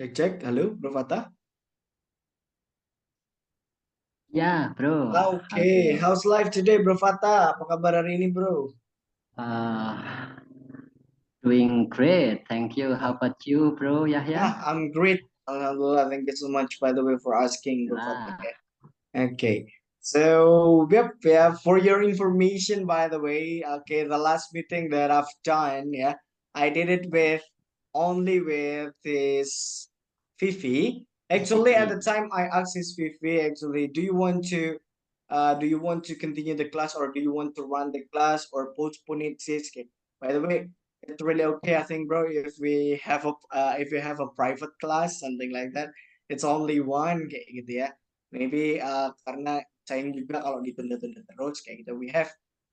Cek cek, halo Bro Fata. Ya, bro. Oke, Halo. how's life today Bro Fata? Apa kabar hari ini Bro? Uh, Doing great. Thank you. How Oh, about you, bro Yahya? yeah, I'm great. Alhamdulillah, thank you so much by the way for asking Bro Fata. Nah, Okay, so yep, yeah, for your information by the way, okay, the last meeting that I've done, yeah, I did it with only with this Fifi. Actually, at Vivi. the time I asked this Fifi, actually, do you want to continue the class or do you want to run the class or postpone it, sis? Okay. By the way, it's really okay, I think, bro, if we have a private class, something like that, it's only one kayak gitu ya. Maybe karena sayang juga kalau ditunda-tunda terus kayak gitu.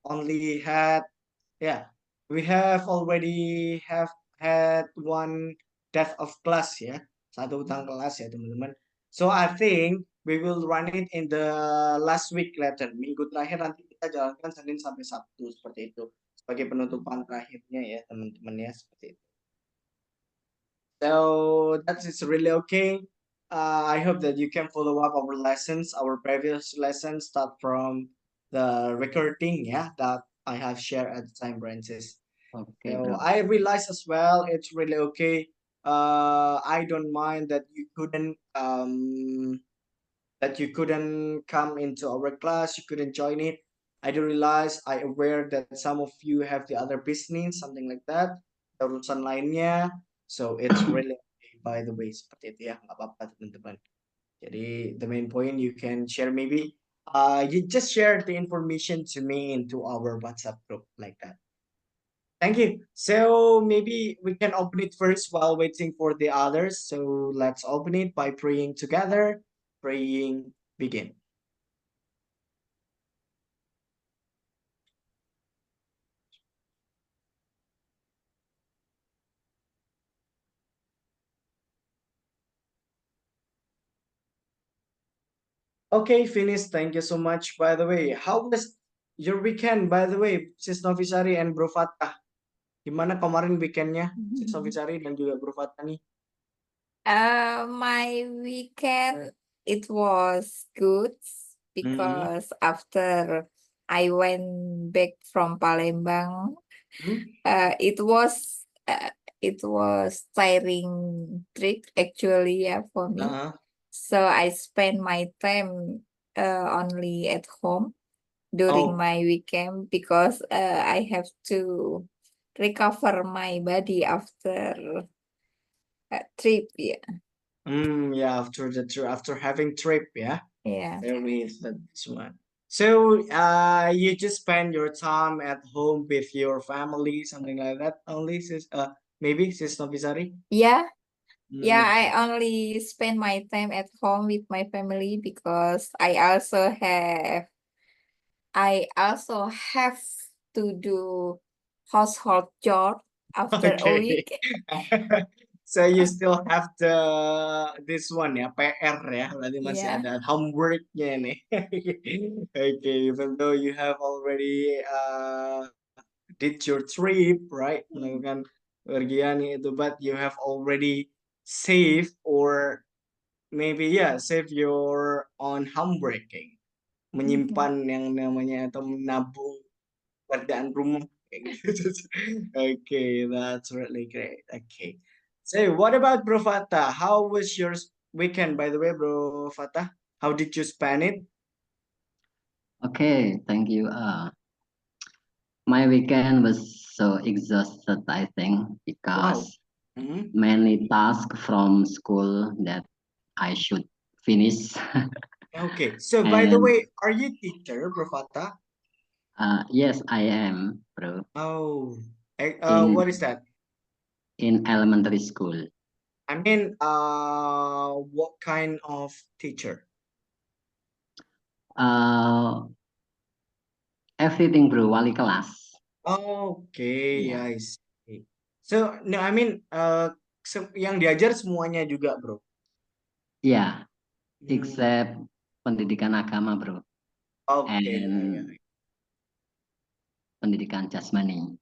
Only had yeah, we have already have had one death of class ya, satu utang kelas ya teman-teman. So I think we will run it in the last week later. Minggu terakhir nanti kita jalankan Senin sampai Sabtu seperti itu sebagai penutupan terakhirnya ya teman-teman ya seperti itu. So that is really okay. I hope that you can follow up our lessons, our previous lessons, start from the recording, yeah, that I have shared at the time, Francis. Oke, So bro. I realize as well, it's really okay. I don't mind that you couldn't come into our class, you couldn't join it. I do realize, I aware that some of you have the other business, something like that, urusan lainnya. So it's really okay, by the way, seperti itu ya, nggak apa-apa teman-teman. Jadi the main point you can share maybe, you just share the information to me into our WhatsApp group like that. Thank you. So maybe we can open it first while waiting for the others. So let's open it by praying together. Praying begin. Okay, finish. Thank you so much. By the way, how was your weekend? By the way, Sis Novisari and Bro Fatah. Gimana kemarin weekendnya, Sis Novisari dan juga Bro Fatah nih? My weekend it was good Hmm. because after I went back from Palembang, Hmm? uh, it was uh, it was tiring trip actually, yeah, for me. Uh-huh. So I spent my time only at home during Oh, my weekend because I have to recover my body after a trip, yeah. yeah. After having trip, yeah. Yeah. There is this one. So, you just spend your time at home with your family, something like that. Only, maybe, Sis Novisari. Yeah, yeah, Mm, I only spend my time at home with my family because I also have to do household job after a okay. week. So you still have this one ya, PR ya, berarti masih Yeah. ada homeworknya nih. Okay, even though you have already did your trip, right? Melakukan pergian itu, but you have already saved or maybe yeah, save your own homeworking, Mhm. menyimpan yang namanya atau menabung kerjaan rumah kayak gitu. Okay, that's really great. Okay. So, what about Bro Fatah? How was your weekend, by the way, Bro Fatah? How did you spend it? Okay, thank you. My weekend was so exhausted, I think, Wow. because Mhm. many tasks from school that I should finish. Okay. So, by the And way, are you teacher, Bro Fatah? yes, I am, bro, Oh, in what is that? in elementary school. I mean, what kind of teacher? Uh, Everything, bro, wali kelas. Okay, Ya, I see. So, no, I mean, yang diajar semuanya juga, bro. ya, Hmm. except pendidikan agama, bro, Okay, ya, ya. and pendidikan jasmani.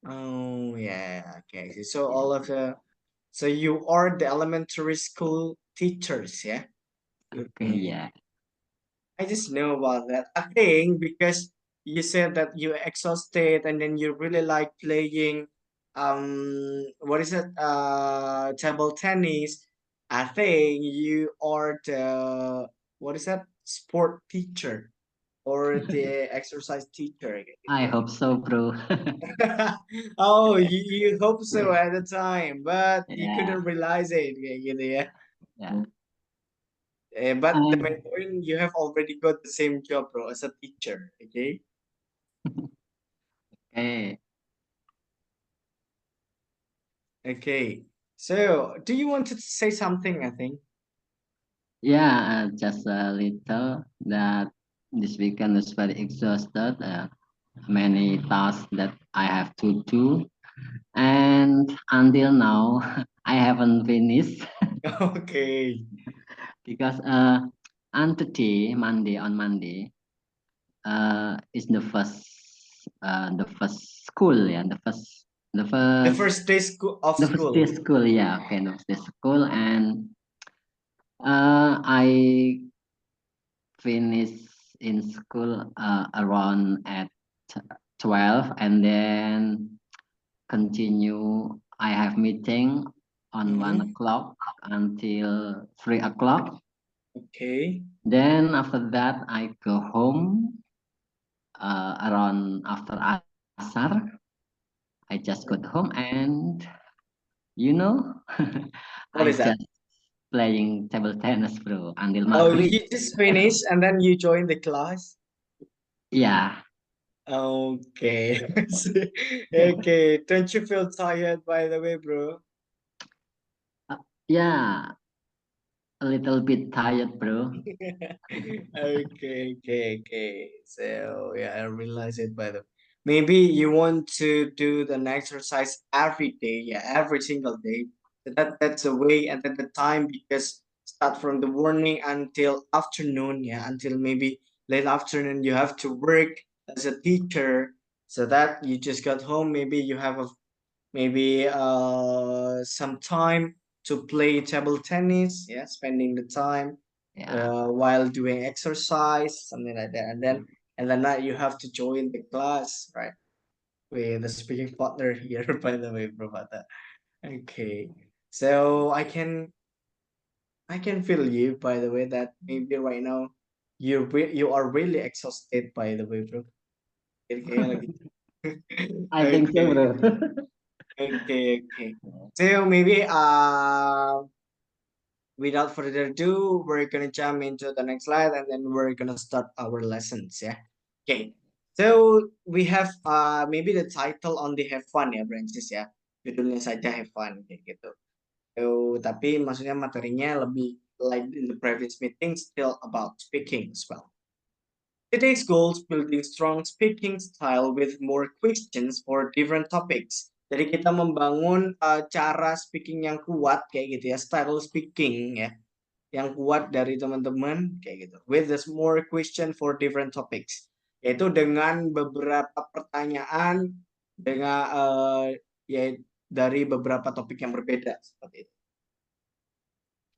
Oh, yeah. Okay. So all of the So you are the elementary school teachers, yeah? Okay, yeah. I just know about that. I think because you said that you're exhausted and then you really like playing what is it? Table tennis. I think you are the what is that? Sport teacher or the exercise teacher. I hope so, bro. Oh, you hope so at the time, but you Yeah, couldn't realize it, kayak gitu ya. yeah. But the Um, main point, you have already got the same job, bro, as a teacher. Okay. okay. Okay. So, do you want to say something? I think. Yeah, just a little that this weekend is very exhausted. Many tasks that I have to do, and until now, I haven't finished Okay. because on today, on Monday, is the first school, yeah, the The first first day of the first day school. school, yeah, okay, the first day school, and I finish in school around at 12, and then continue. I have meeting on Mm-hmm. 1 o'clock until 3 o'clock. Okay. Then after that, I go home around after asar. I just got home and you know, What I is that? just playing table tennis, bro, until Oh, maghrib. you just finished and then you join the class. Yeah, Okay. Okay. Don't you feel tired, by the way, bro? yeah, a little bit tired, bro. Okay. So yeah, I realize it by the maybe you want to do an exercise every day, yeah, every single day. That's a way and then the time because start from the morning until afternoon, yeah, until maybe late afternoon you have to work as a teacher. So that you just got home, maybe you have a maybe some time to play table tennis, yeah, spending the time Yeah, while doing exercise, something like that, and then night you have to join the class, right, with the speaking partner here. By the way, Prabhata. Okay, so I can feel you, by the way, that maybe right now you are really exhausted, by the way, bro. Okay, like- I think so, okay. bro. Okay. So maybe without further ado, we're gonna jump into the next slide and then we're gonna start our lessons, yeah. Okay. So we have maybe the title on the have fun ya, Branches ya. Judulnya saja have fun kayak gitu. So, tapi maksudnya materinya lebih like in the previous meeting still about speaking as well. Today's goals building strong speaking style with more questions for different topics. Jadi kita membangun cara speaking yang kuat kayak gitu ya, style speaking ya, yang kuat dari teman-teman kayak gitu. With this more question for different topics, yaitu dengan beberapa pertanyaan dengan ya dari beberapa topik yang berbeda seperti itu.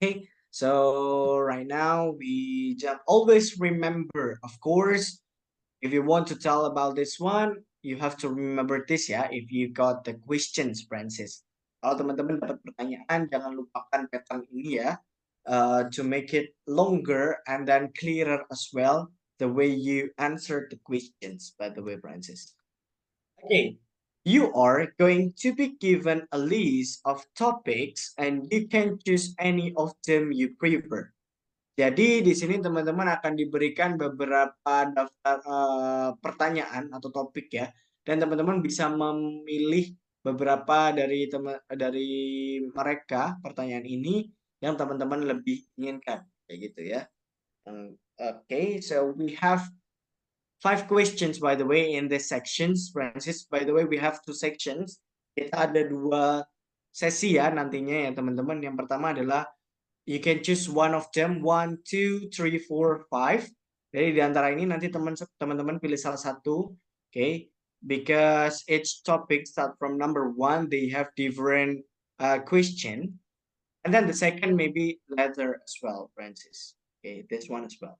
Okay, so right now we just always remember, of course. If you want to tell about this one, you have to remember this ya. If you got the questions, Francis. Kalau teman-teman dapat pertanyaan, jangan lupakan pattern ini ya. To make it longer and then clearer as well, the way you answer the questions, by the way, Francis. Okay, you are going to be given a list of topics and you can choose any of them you prefer. Jadi di sini teman-teman akan diberikan beberapa daftar pertanyaan atau topik ya, dan teman-teman bisa memilih beberapa dari mereka pertanyaan ini yang teman-teman lebih inginkan, kayak gitu ya. Okay, so we have 5 questions by the way in this sections, Francis. By the way, we have 2 sections. Kita ada 2 sesi ya nantinya ya teman-teman. Yang pertama adalah you can choose one of them, 1, 2, 3, 4, 5. Jadi di antara ini nanti teman-teman pilih salah satu, okay? Because each topic start from number 1, they have different question, and then the second maybe letter as well, Francis. Okay, this one as well.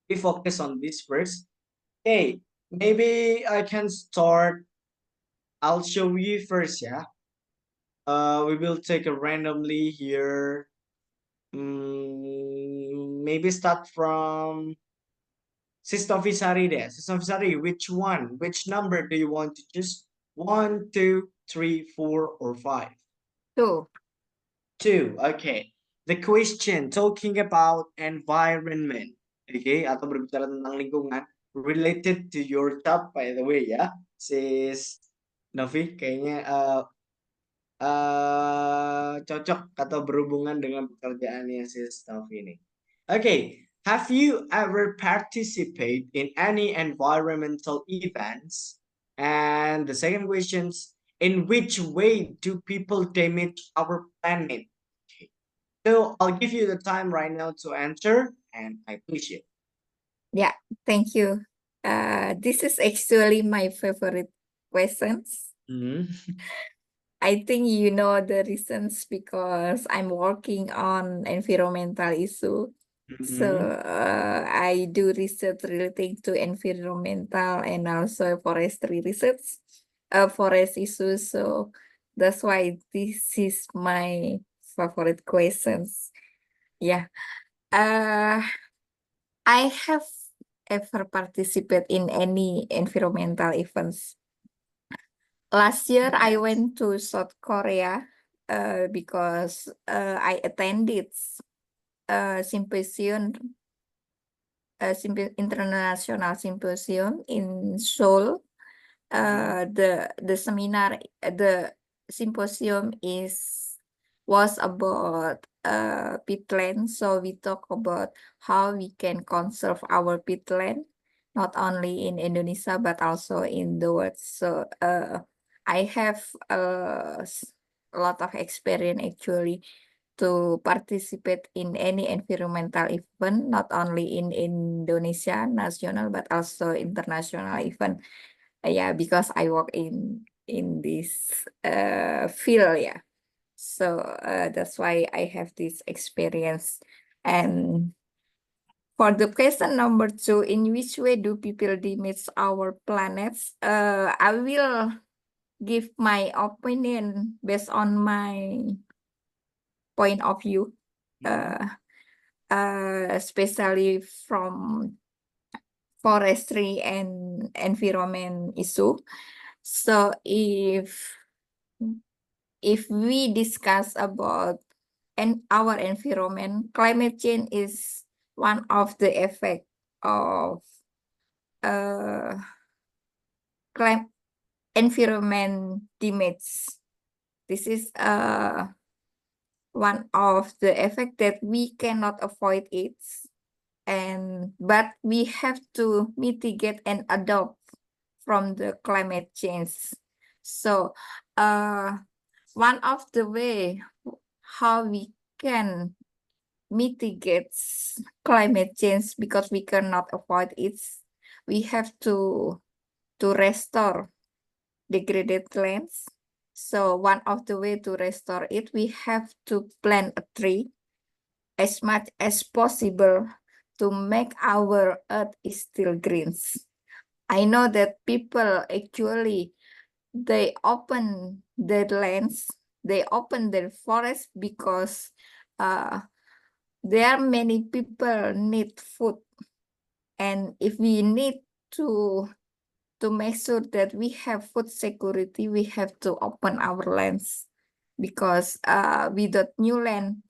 We focus on this first. Okay, maybe I can start. I'll show you first, yeah. We will take a randomly here. Maybe start from Sister Fisari there. Sister Fisari, which one? Which number do you want to choose? 1, 2, 3, 4, or 5? 2. 2. Okay. The question talking about environment. Okay, atau berbicara tentang lingkungan related to your job by the way ya. Sis Novi kayaknya cocok atau berhubungan dengan pekerjaannya sis Novi ini. Okay, have you ever participate in any environmental events? And the second questions, in which way do people damage our planet? Okay. So I'll give you the time right now to answer, and I appreciate. Yeah, thank you. This is actually my favorite questions. I think you know the reasons because I'm working on environmental issue. So I do research relating to environmental and also forestry research, forest issues. So that's why this is my favorite questions. Yeah. I have ever participated in any environmental events. Last year, I went to South Korea because I attended a symposium, international symposium in Seoul. The seminar, the symposium was about peatland. So we talk about how we can conserve our peatland, not only in Indonesia but also in the world. So I have a lot of experience actually to participate in any environmental event, not only in Indonesia national but also international event. Yeah, because I work in this field, yeah. So that's why I have this experience. And for the question number 2, in which way do people damage our planets? I will give my opinion based on my point of view, especially from forestry and environment issue. So if we discuss about our environment, climate change is one of the effect of environment damage. This is one of the effect that we cannot avoid it, but we have to mitigate and adopt from the climate change. So one of the way how we can mitigate climate change, because we cannot avoid it, we have to restore degraded lands. So one of the way to restore it, we have to plant a tree as much as possible to make our earth still green. I know that people actually, they open their lands, they open their forests because there are many people need food. And if we need to make sure that we have food security, we have to open our lands, because without new land,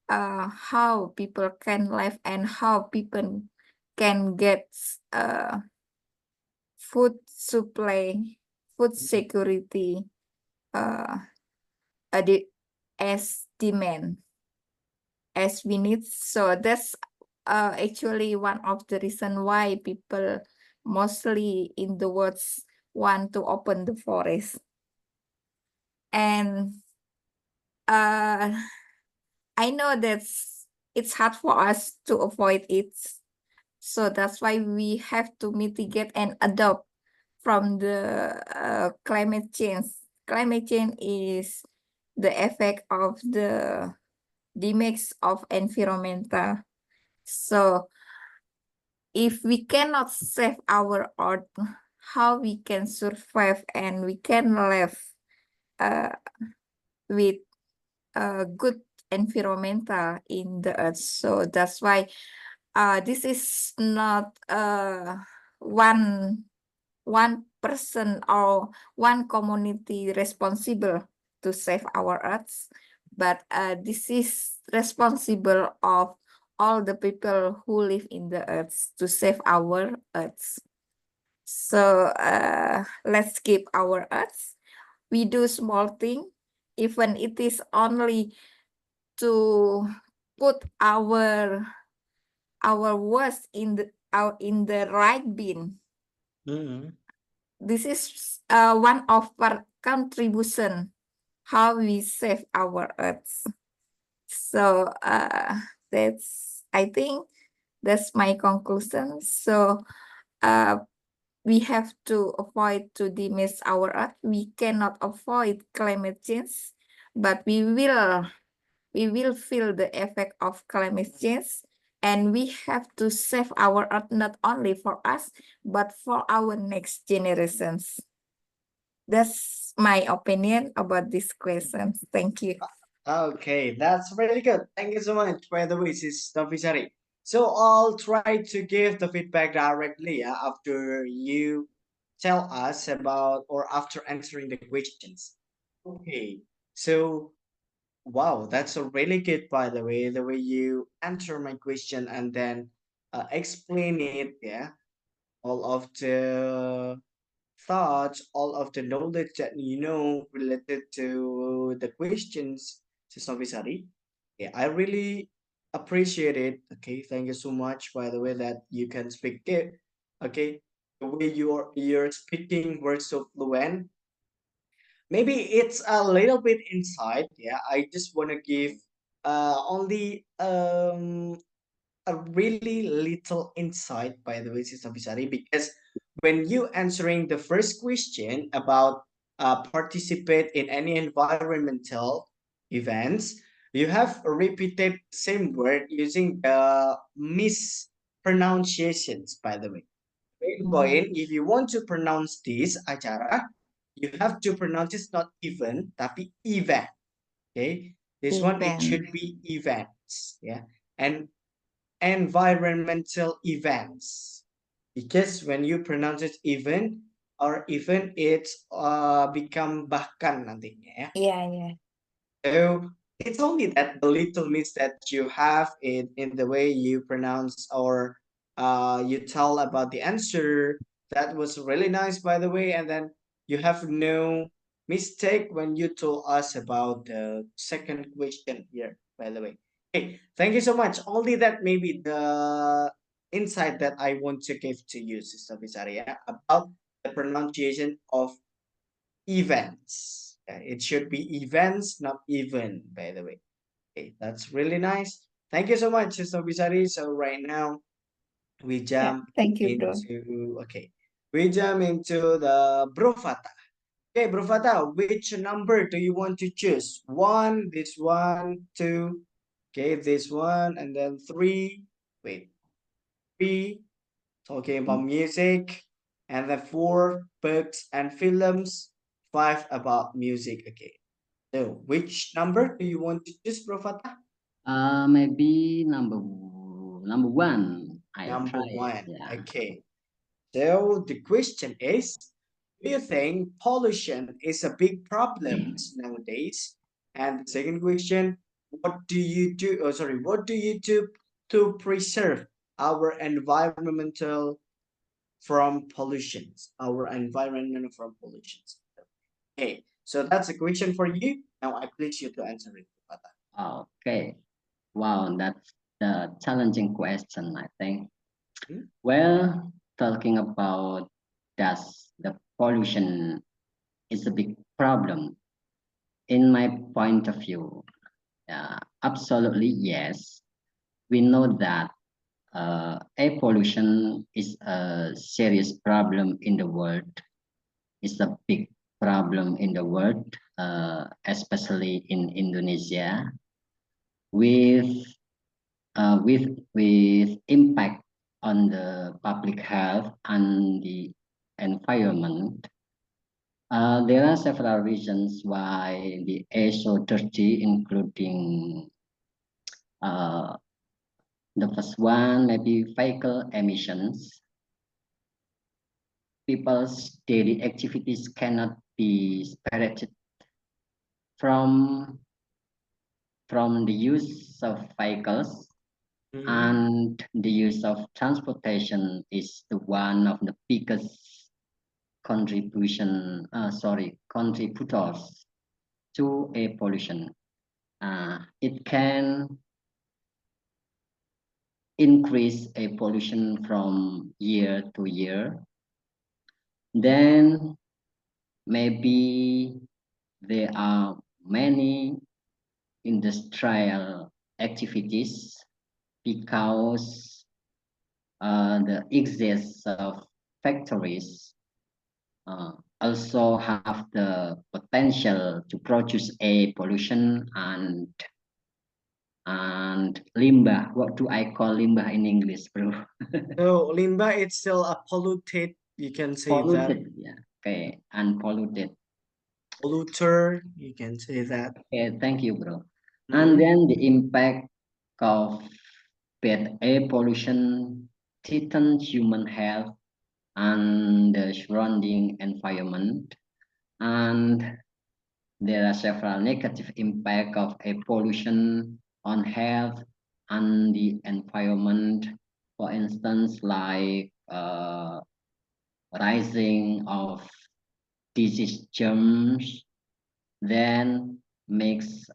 how people can live and how people can get food supply, food security as demand as we need. So that's actually one of the reason why people mostly in the world want to open the forest. And I know that it's hard for us to avoid it. So that's why we have to mitigate and adopt from the climate change. Climate change is the effect of the damage of environmental. So if we cannot save our earth, how we can survive and we can live with a good environmental in the earth. So that's why this is not one person or one community responsible to save our earth, but this is responsible of all the people who live in the earth to save our earth. So let's keep our earth. We do small thing, even it is only to put our waste in the right bin. Mhm. This is one of our contribution how we save our earth. So I think that's my conclusion. So we have to avoid to damage our earth. We cannot avoid climate change, but we will feel the effect of climate change, and we have to save our earth not only for us but for our next generations. That's my opinion about this question. Thank you. Okay, that's really good. Thank you so much. By the way, Sis Novisari. So I'll try to give the feedback directly after you tell us about or after answering the questions. Okay, so wow, that's a really good, by the way you answer my question and then explain it, yeah, all of the thoughts, all of the knowledge that you know related to the questions, Sister Visari. Yeah, I really appreciate it. Okay, thank you so much. By the way, that you can speak it. Okay, the way you're speaking were so fluent. Maybe it's a little bit inside. Yeah, I just want to give only a really little insight, by the way, Sister Bisari, because when you answering the first question about participate in any environmental events, you have repeated the same word using the mispronunciations, by the way. Point, if you want to pronounce this acara, you have to pronounce it not even, tapi event. Okay, this one it Event. should be events. Yeah, and environmental events, because when you pronounce it event or event it's become bahkan nantinya ya. Yeah. So it's only that the little miss that you have in the way you pronounce or you tell about the answer, that was really nice, by the way. And then you have no mistake when you told us about the second question here, by the way. Okay, thank you so much. Only that maybe the insight that I want to give to you, Sister Visaria, about the pronunciation of events. It should be events, not even, by the way. Okay, that's really nice. Thank you so much, Sister Bisari. So right now we Yeah. jump Thank you, bro. into we jump into the Brofata. Okay, Brofata, which number do you want to choose? One, this one, two, okay, this one, and then three. Wait, three, talking about music, and then four, books and films, five about music again. So, which number do you want to choose, Profata? Maybe number one. I Number try it. one. Yeah. Okay. So the question is, do you think pollution is a big problem nowadays? And the second question, what do you do? Oh, sorry, what do you do to preserve our environmental from pollutions? Our environment from pollutions. Okay, so that's a question for you. Now I please you to answer it, Profata. Okay. Wow, that's the challenging question, I think. Hmm? Well, talking about does the pollution is a big problem. In my point of view, absolutely yes. We know that air pollution is a serious problem in the world. It's a big problem in the world, especially in Indonesia, with impact on the public health and the environment. There are several reasons why the air is so dirty, including the first one maybe vehicle emissions. People's daily activities cannot be separated from the use of vehicles, and the use of transportation is the one of the biggest contributors to air pollution. It can increase air pollution from year to year. Then maybe there are many industrial activities, because the excess of factories also have the potential to produce air pollution and limbah. What do I call limbah in English, bro? So limbah, it's still a polluted, you can say that. Polluted, yeah. Okay, unpolluted. Polluter, you can say that. Okay, thank you, bro. And then the impact of bad air pollution threatens human health and the surrounding environment. And there are several negative impacts of air pollution on health and the environment. For instance, like rising of disease germs, then makes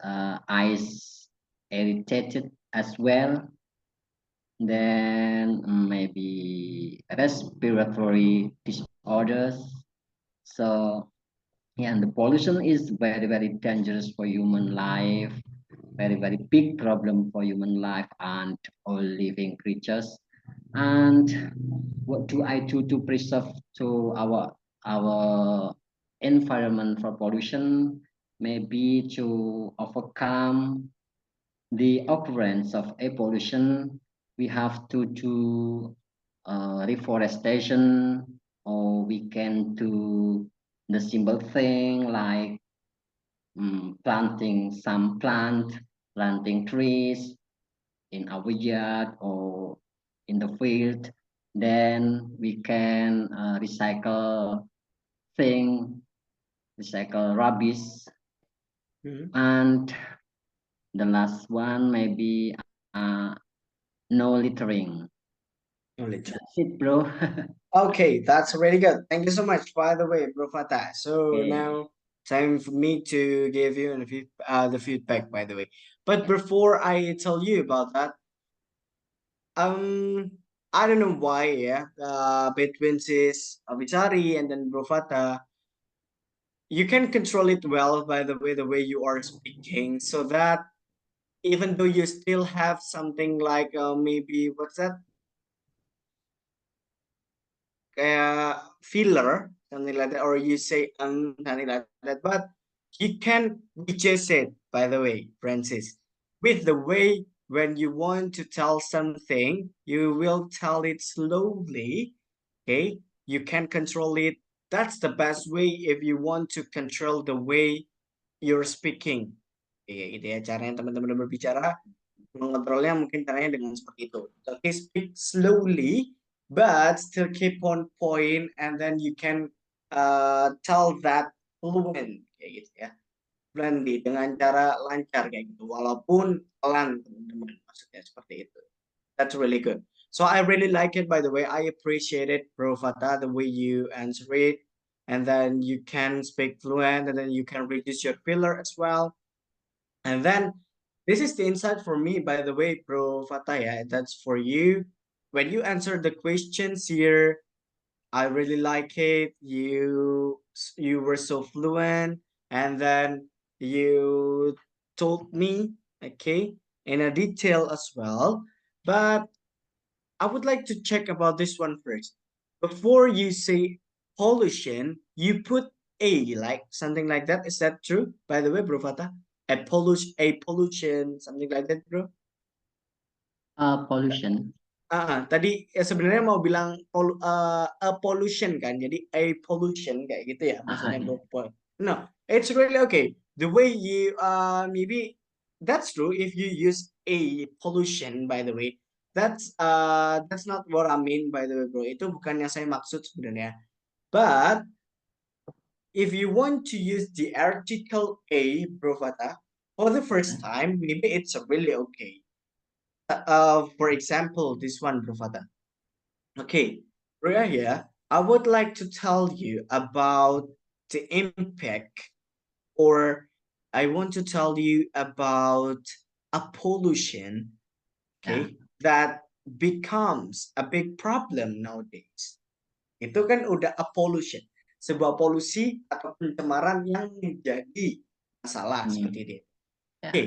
eyes irritated as well. Then maybe respiratory disorders. So yeah, and the pollution is very, very dangerous for human life, very, very big problem for human life and all living creatures. And what do I do to preserve to our environment for pollution? Maybe to overcome the occurrence of air pollution, we have to do reforestation, or we can do the simple thing like planting some planting trees in our yard or in the field. Then we can recycle rubbish. And the last one maybe no littering. That's it, bro. Okay, that's really good. Thank you so much, by the way, Bro Fatah. So Okay. now time for me to give you the feedback, by the way. But before I tell you about that, I don't know why, yeah, between sis Avichari and then Bro Fatah, you can control it well by the way you are speaking, so that even though you still have something like maybe what's that, filler, something like that, or you say something like that, but you can just it, by the way, Francis, with the way when you want to tell something, you will tell it slowly. Okay, you can control it. That's the best way if you want to control the way you're speaking. Gitu ya, caranya teman-teman berbicara, mengontrolnya mungkin caranya dengan seperti itu. Okay, speak slowly but still keep on point, and then you can tell that fluent kayak gitu ya, friendly, dengan cara lancar kayak gitu, walaupun pelan, teman-teman, maksudnya seperti itu. That's really good. So I really like it, by the way. I appreciate it, Bro Fatah, the way you answer it, and then you can speak fluent, and then you can reduce your filler as well. And then this is the insight for me, by the way, Bro Fatah. Yeah, that's for you. When you answer the questions here, I really like it. You were so fluent, and then you told me, okay, in a detail as well. But I would like to check about this one first. Before you say pollution, you put A, like something like that. Is that true? By the way, Bro Fatah, a pollution, something like that, bro. Pollution. Tadi sebenarnya mau bilang a pollution kan, jadi a pollution kayak gitu ya maksudnya Yeah. bro. No, it's really okay. The way you maybe that's true if you use a pollution, by the way. That's not what I mean, by the way, bro. Itu bukan yang saya maksud sebenarnya. But if you want to use the article a, bro Fatah, for the first time, maybe it's really okay. For example, this one, bro Fatah. Okay, Ria here, I would like to tell you about the impact, or I want to tell you about a pollution, okay, that becomes a big problem nowadays. Itu kan udah a pollution, sebuah polusi atau pencemaran yang menjadi masalah seperti ini. Yeah. Okay,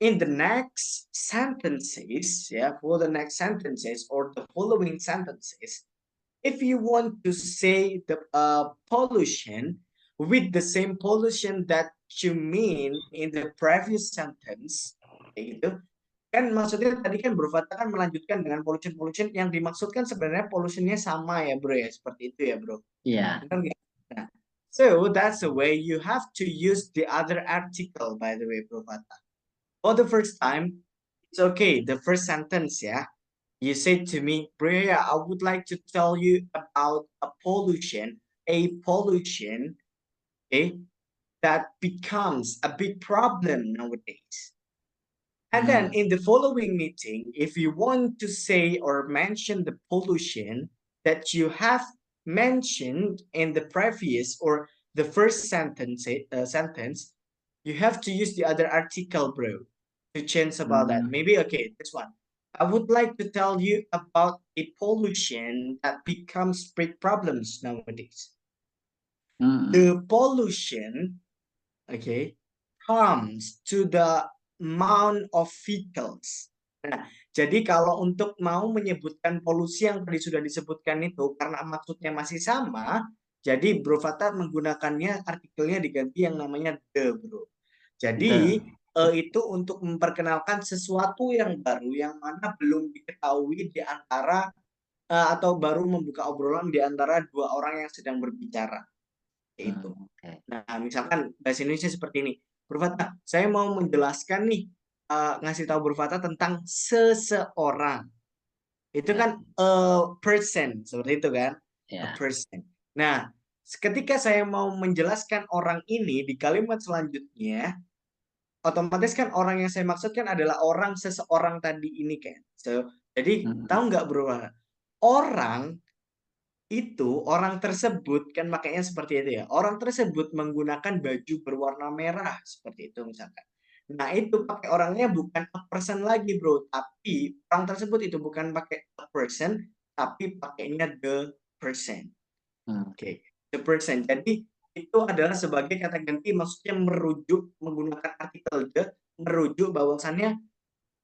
in the next sentences, for the next sentences or the following sentences, if you want to say the pollution with the same pollution that you mean in the previous sentence, kayak gitu, kan maksudnya tadi kan Bro Fatah kan melanjutkan dengan pollution yang dimaksudkan sebenarnya pollutionnya sama ya bro ya, seperti itu ya bro. Yeah. Benar nggak? Nah, so that's the way you have to use the other article, by the way, Bro Fatah. For the first time, it's okay. The first sentence, you said to me, Bria, I would like to tell you about a pollution, okay, that becomes a big problem nowadays. And then in the following meeting, if you want to say or mention the pollution that you have mentioned in the previous or the first sentence, you have to use the other article, bro, to change about that. Maybe, okay, this one. I would like to tell you about a pollution that becomes big problems nowadays. The pollution, okay, comes to the amount of vehicles. Nah, jadi kalau untuk mau menyebutkan polusi yang tadi sudah disebutkan itu, karena maksudnya masih sama, jadi Bro Fatah menggunakannya, artikelnya diganti yang namanya the, bro. Jadi itu untuk memperkenalkan sesuatu yang baru yang mana belum diketahui di antara atau baru membuka obrolan di antara dua orang yang sedang berbicara. Itu. Nah, misalkan bahasa Indonesia seperti ini. Bro Fatah, saya mau menjelaskan nih, ngasih tahu Bro Fatah tentang seseorang. Itu kan a person, seperti itu kan? A person. Nah, ketika saya mau menjelaskan orang ini di kalimat selanjutnya, otomatis kan orang yang saya maksudkan adalah orang seseorang tadi ini kan. Jadi tahu nggak bro, orang tersebut kan makanya seperti itu ya. Orang tersebut menggunakan baju berwarna merah seperti itu misalkan. Nah itu pakai orangnya bukan a person lagi bro, tapi orang tersebut itu bukan pakai a person, tapi pakainya the person. Oke, the person. Jadi itu adalah sebagai kata ganti, maksudnya merujuk menggunakan artikel the, merujuk bahwasannya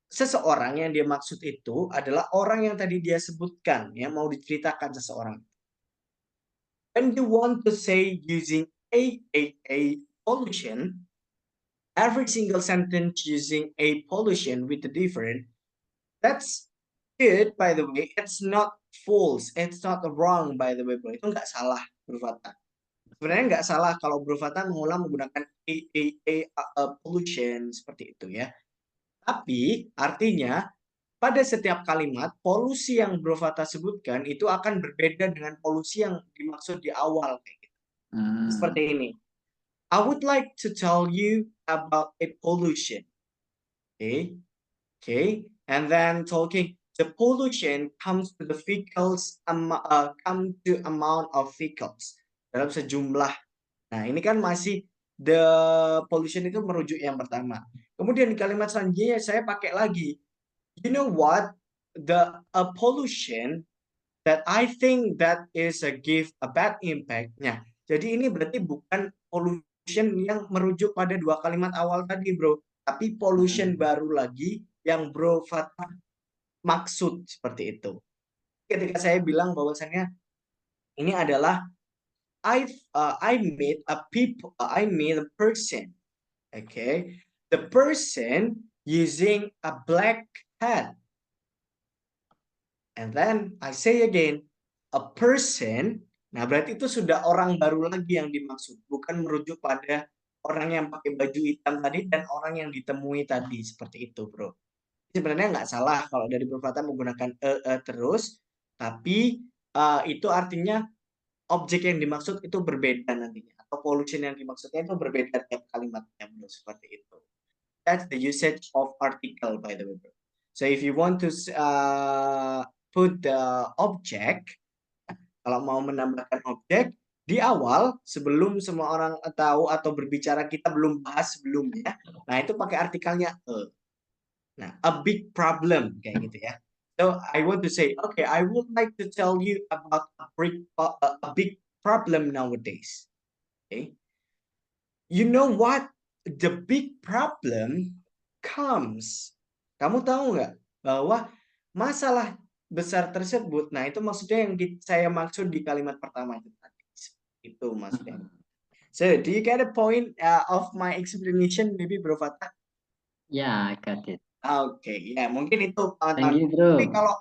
seseorang yang dia maksud itu adalah orang yang tadi dia sebutkan, ya mau diceritakan seseorang. When you want to say using a pollution, every single sentence using a pollution with the different, that's good, by the way. It's not false, it's not wrong, by the way, bro. Itu nggak salah, Bro Fatah. Sebenarnya nggak salah kalau Bro Fatah mengulang menggunakan pollution seperti itu ya. Tapi artinya pada setiap kalimat polusi yang Bro Fatah sebutkan itu akan berbeda dengan polusi yang dimaksud di awal kayak gitu. Seperti ini. I would like to tell you about a pollution. Okay. And then talking, the pollution comes to the vehicles, come to amount of vehicles dalam sejumlah. Nah, ini kan masih the pollution itu merujuk yang pertama. Kemudian di kalimat selanjutnya saya pakai lagi. You know what? The pollution that I think that is give a bad impact. Nah, jadi ini berarti bukan pollution yang merujuk pada dua kalimat awal tadi, bro. Tapi pollution baru lagi yang Bro Fatah maksud seperti itu. Ketika saya bilang bahwasannya ini adalah I meet a person. Okay, the person using a black hat. And then I say again, a person. Nah, berarti itu sudah orang baru lagi yang dimaksud, bukan merujuk pada orang yang pakai baju hitam tadi dan orang yang ditemui tadi, seperti itu, bro. Sebenarnya nggak salah kalau dari Bro Fata menggunakan terus, tapi itu artinya objek yang dimaksud itu berbeda nantinya, atau pollution yang dimaksudnya itu berbeda tiap kalimatnya, bro, seperti itu. That's the usage of article, by the way, bro. So if you want to put the object, kalau mau menambahkan objek di awal sebelum semua orang tahu atau berbicara, kita belum bahas sebelumnya, nah itu pakai artikelnya a. Nah, a big problem kayak gitu ya. So I want to say, okay, I would like to tell you about a big problem nowadays. Okay, you know what? The big problem comes. Kamu tahu nggak bahwa masalah besar tersebut, nah itu maksudnya yang saya maksud di kalimat pertama itu tadi. Itu maksudnya. So, do you get a point of my explanation, maybe Bro Fatah? Yeah, I got it. Oke, ya mungkin itu Thank you, tapi bro. kalau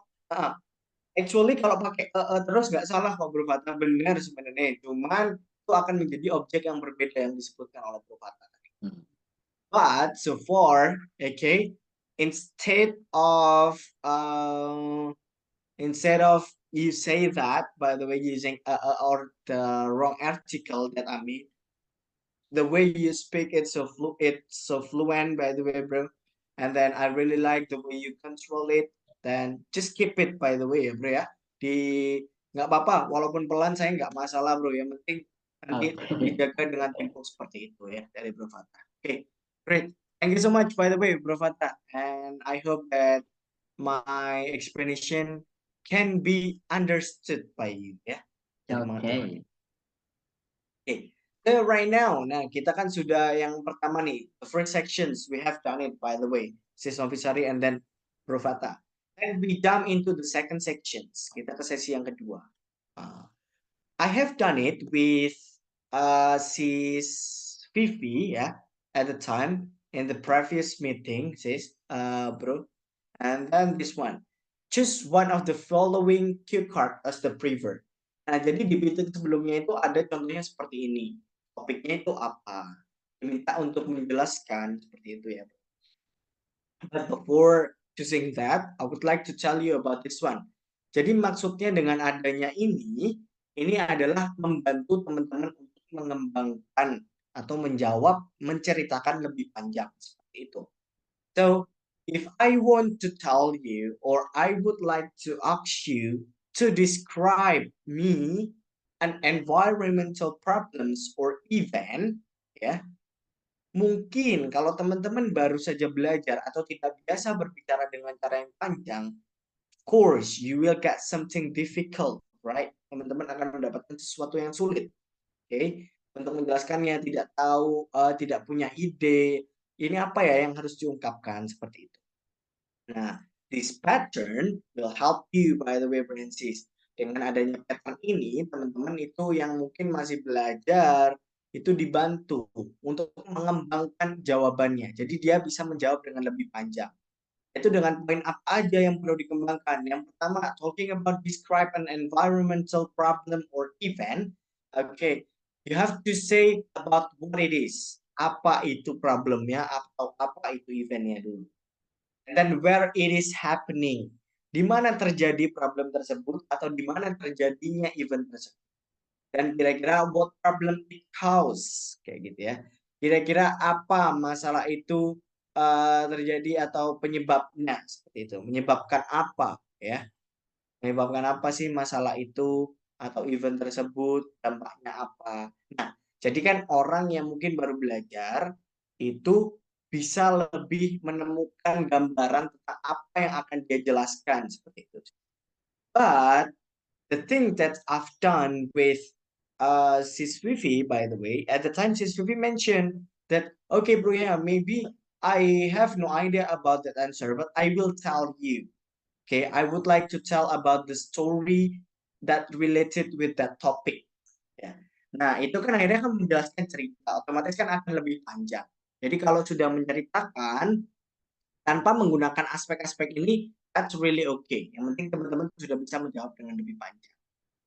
actually kalau pakai terus nggak salah kok Bro Fatah, benar sebenarnya, cuman itu akan menjadi objek yang berbeda yang disebutkan oleh Bro Fatah tadi. But so far, okay, instead of you say that, by the way, using or the wrong article that I mean, the way you speak it's so fluent, by the way, bro, and then I really like the way you control it. Then just keep it, by the way, bro ya. Nggak apa-apa walaupun pelan, saya nggak masalah, bro, yang penting nanti dijaga dengan tempo seperti itu ya dari Bro Fatah. Okay, great, thank you so much, by the way, Bro Fatah, and I hope that my explanation can be understood by you ya. Okay. Okay. So right now, nah kita kan sudah yang pertama nih, the first sections we have done it, by the way, Sis Novisari and then Bro Fata. And we jump into the second sections. Kita ke sesi yang kedua. I have done it with Sis Vivi ya, at the time in the previous meeting, Sis, Bro. And then this one, choose one of the following cue card as the preverb. Nah, jadi di meeting sebelumnya itu ada contohnya seperti ini. Topiknya itu apa? Diminta untuk menjelaskan seperti itu ya. But before choosing that, I would like to tell you about this one. Jadi maksudnya dengan adanya ini adalah membantu teman-teman untuk mengembangkan atau menjawab, menceritakan lebih panjang seperti itu. So, if I want to tell you, or I would like to ask you to describe me an environmental problems or event, ya, mungkin kalau teman-teman baru saja belajar atau tidak biasa berbicara dengan cara yang panjang, of course you will get something difficult, right? Teman-teman akan mendapatkan sesuatu yang sulit, okay? Untuk menjelaskannya, tidak tahu, tidak punya ide, ini apa ya yang harus diungkapkan seperti itu. Nah, this pattern will help you, by the way, Francis. Dengan adanya pattern ini, teman-teman itu yang mungkin masih belajar, itu dibantu untuk mengembangkan jawabannya. Jadi dia bisa menjawab dengan lebih panjang. Itu dengan poin apa aja yang perlu dikembangkan. Yang pertama, talking about describe an environmental problem or event. Okay, you have to say about what it is. Apa itu problemnya atau apa itu eventnya dulu. And then where it is happening. Di mana terjadi problem tersebut atau di mana terjadinya event tersebut. Dan kira-kira what problem it cause, kayak gitu ya. Kira-kira apa masalah itu terjadi atau penyebabnya seperti itu. Menyebabkan apa ya? Menyebabkan apa sih masalah itu atau event tersebut, dampaknya apa. Nah, jadi kan orang yang mungkin baru belajar itu bisa lebih menemukan gambaran tentang apa yang akan dia jelaskan seperti itu. But the thing that I've done with Sis Vivi, by the way, at the time Sis Vivi mentioned that, okay, bro, yeah, maybe I have no idea about that answer, but I will tell you. Okay, I would like to tell about the story that related with that topic. Ya. Nah, itu kan akhirnya kan menjelaskan cerita, otomatis kan akan lebih panjang. Jadi kalau sudah menceritakan tanpa menggunakan aspek-aspek ini, that's really okay. Yang penting teman-teman sudah bisa menjawab dengan lebih panjang.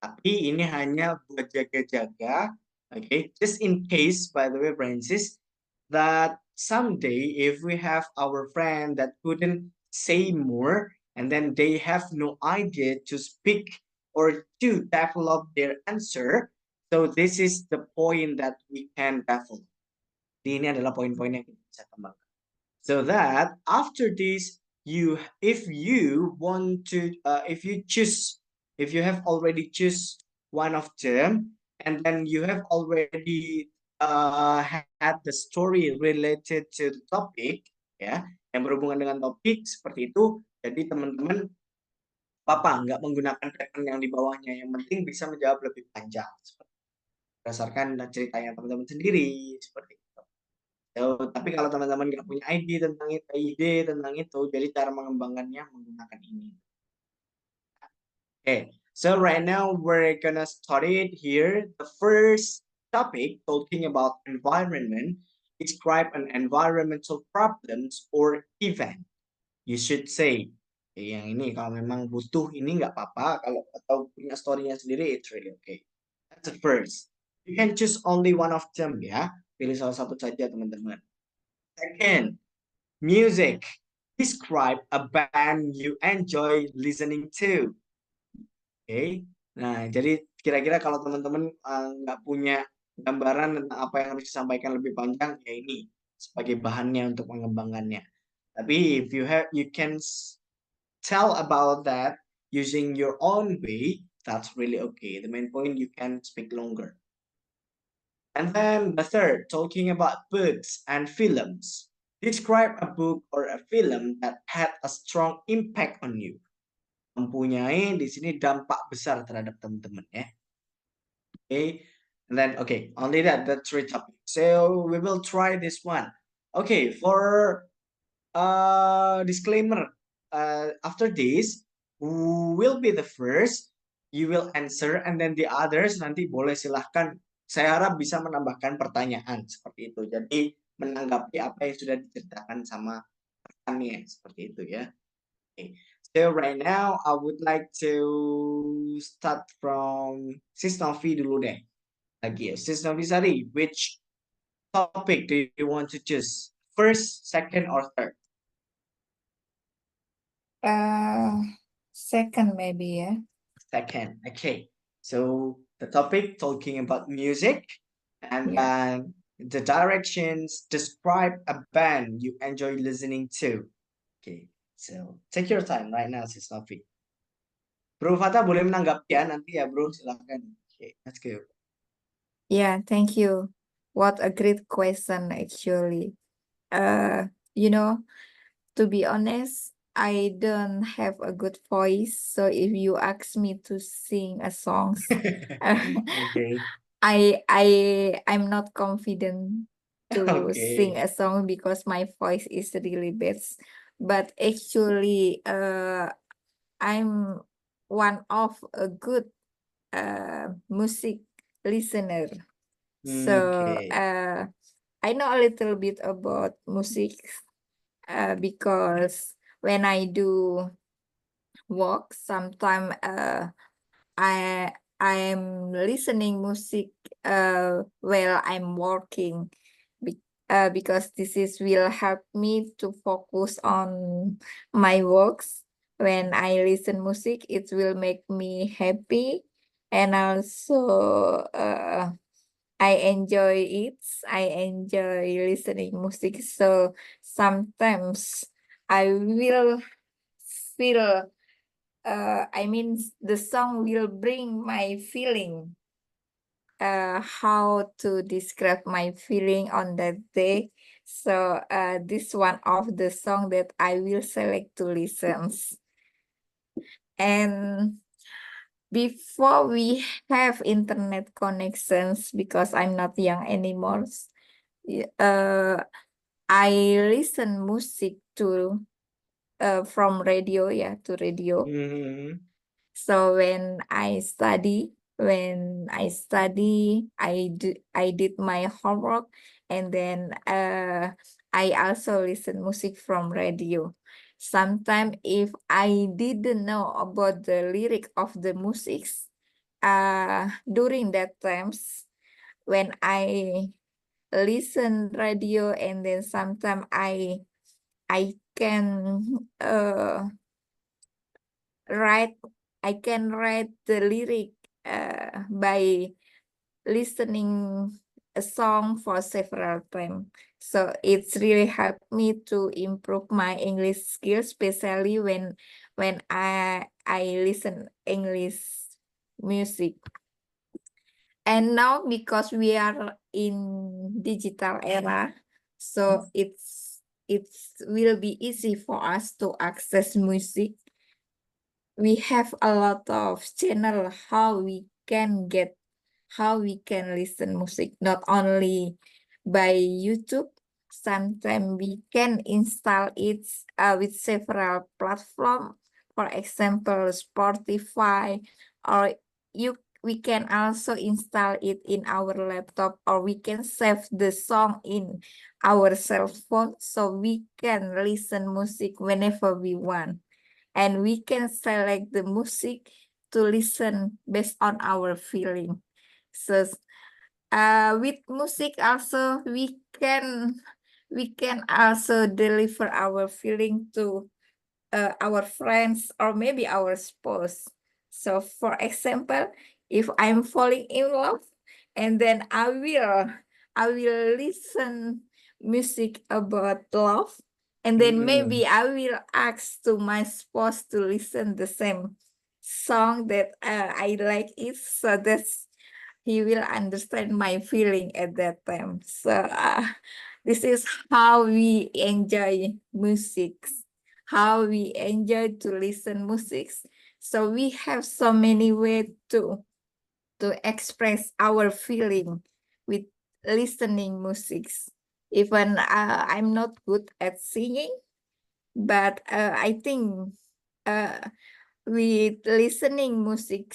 Tapi ini hanya buat jaga-jaga, okay? Just in case, by the way, Francis, that someday if we have our friend that couldn't say more, and then they have no idea to speak or to develop their answer, so this is the point that we can develop. Ini adalah poin-poin yang kita bisa kembangkan. So that after this, if you want to, if you have already choose one of them, and then you have already had the story related to the topic, ya, yang berhubungan dengan topik seperti itu. Jadi teman-teman nggak menggunakan pattern yang di bawahnya, yang penting bisa menjawab lebih panjang berdasarkan ceritanya teman-teman sendiri seperti itu. So, tapi kalau teman-teman nggak punya ide tentang itu, jadi cara mengembangkannya menggunakan ini. Okay, so right now we're gonna start it here. The first topic talking about environment. Describe an environmental problems or event. You should say. Yang ini kalau memang butuh ini nggak apa-apa. Kalau atau punya story-nya sendiri, it's really okay. That's the first. You can choose only one of them ya. Pilih salah satu saja teman-teman. Second, music. Describe a band you enjoy listening to. Oke. Nah, jadi kira-kira kalau teman-teman nggak punya gambaran tentang apa yang harus disampaikan lebih panjang, ya ini sebagai bahannya untuk mengembangkannya. Tapi if you can tell about that using your own way, that's really okay. The main point, you can speak longer. And then the third, talking about books and films. Describe a book or a film that had a strong impact on you. Mempunyai di sini dampak besar terhadap teman-teman ya. Okay, and then okay, only that's three topics. So we will try this one. Okay, for disclaimer, after this, who will be the first, you will answer, and then the others nanti boleh silahkan. Saya harap bisa menambahkan pertanyaan seperti itu. Jadi menanggapi apa yang sudah diceritakan sama rekannya seperti itu ya. Okay. So right now I would like to start from Sis Novi dulu deh. Lagi ya, Sis Novi Sari, which topic do you want to choose? First, second, or third? Second maybe ya. Second, okay. So the topic talking about music, and Yeah. then the directions, describe a band you enjoy listening to. Okay, so take your time right now, Sis Novi. Bro Fata boleh menanggapi ya nanti ya bro, silahkan. Okay, let's go. Yeah, thank you. What a great question actually. You know, to be honest, I don't have a good voice. So if you ask me to sing a songs, Okay. I'm not confident to sing Okay. a song because my voice is really bad. But actually, I'm one of a good music listener. So Okay. I know a little bit about music because when I do work, sometimes I'm listening music while I'm working because this is will help me to focus on my works. When I listen music, it will make me happy, and also I enjoy it. I enjoy listening music. So sometimes I will feel I mean the song will bring my feeling. How to describe my feeling on that day. So this one of the song that I will select to listen. And before we have internet connections, because I'm not young anymore, I listen music to from radio, to radio. Mhm. So when I study, when I study, I did my homework, and then I also listen music from radio. Sometimes if I didn't know about the lyric of the musics, during that times when I listen radio, and then sometimes I can write I can write the lyric by listening a song for several times. So it's really helped me to improve my English skills, especially when I listen English music. And now because we are in digital era, so it's will be easy for us to access music. We have a lot of channel how we can listen music, not only by YouTube. Sometimes we can install it with several platform, for example Spotify, or we can also install it in our laptop, or we can save the song in our cell phone, so we can listen music whenever we want, and we can select the music to listen based on our feeling. So with music also we can also deliver our feeling to our friends or maybe our spouse. So for example, if I'm falling in love, and then I will listen music about love, and then maybe I will ask to my spouse to listen the same song that I like it, so that's he will understand my feeling at that time. So this is how we enjoy music, how we enjoy to listen music. So we have so many ways to express our feeling with listening music. Even I'm not good at singing, but I think with listening music,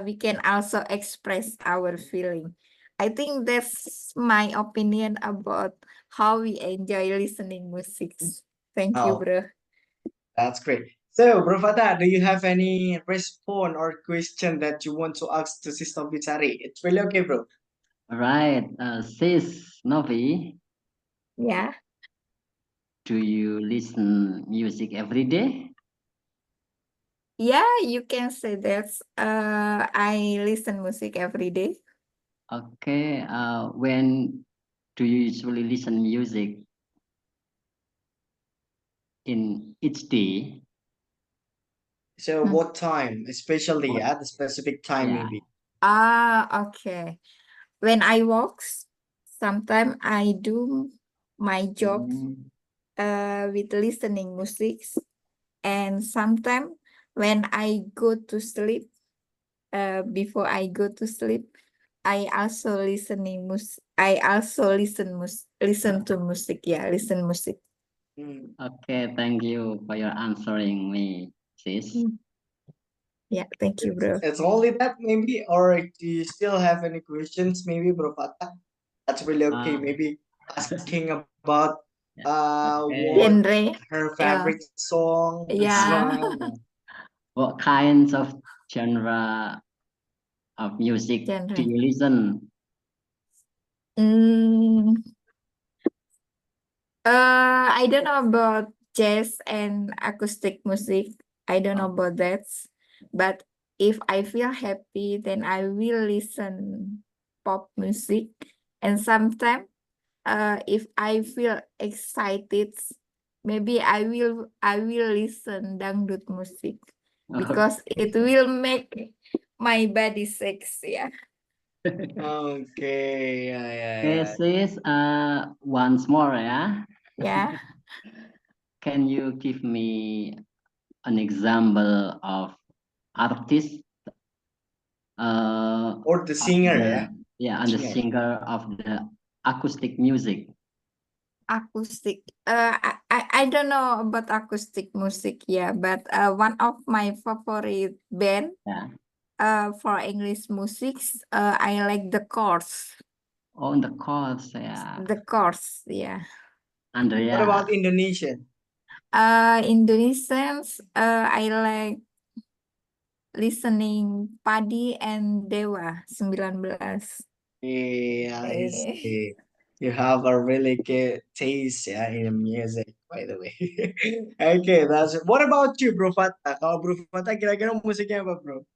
we can also express our feeling. I think that's my opinion about how we enjoy listening music. Thank you, Oh, bro. that's great. So, Bro Fatah, do you have any response or question that you want to ask to Sister Bitari? It's really okay, bro. Right, sis Novi, Yeah. do you listen music every day? Yeah, you can say that. I listen music every day. Okay, when do you usually listen music in each day? So, what time, especially What? at the specific time, Yeah. maybe? Okay. When I walk, sometimes I do my job Mm, with listening music, and sometimes when I go to sleep, before I go to sleep, I also listen to music. Yeah, listen music. Mm. Okay, thank you for your answering me, sis. Yeah, thank you, bro. It's only that, maybe, or do you still have any questions, maybe, Bro Fatah? That's really okay. Uh, Maybe asking about yeah. what Okay. Genre. her Yeah, favorite song, this yeah. one. What kinds of genre of music do Genre. you listen? Mm, I don't know about jazz and acoustic music. I don't know about that. But if I feel happy, then I will listen pop music. And sometimes, if I feel excited, maybe I will listen dangdut music, because it will make my body sexy. Yeah. Okay, yeah, yeah, Okay, yeah. sis, once more, yeah. Yeah. Can you give me an example of artist Or the of singer, yeah, the and the singer. singer of the acoustic music? Acoustic. I don't know about acoustic music, yeah, but one of my favorite band, Yeah. for English music, I like the chorus. On the course, yeah. The chorus, yeah. What Andrea. about Indonesian? Indonesians, I like listening Padi and Dewa 19. Yeah, I Eh, see. You have a really good taste, yeah, in music, by the way. Okay, that's it. What about you, Bro Fata? Kalau Bro Fata kira-kira musiknya apa, Bro?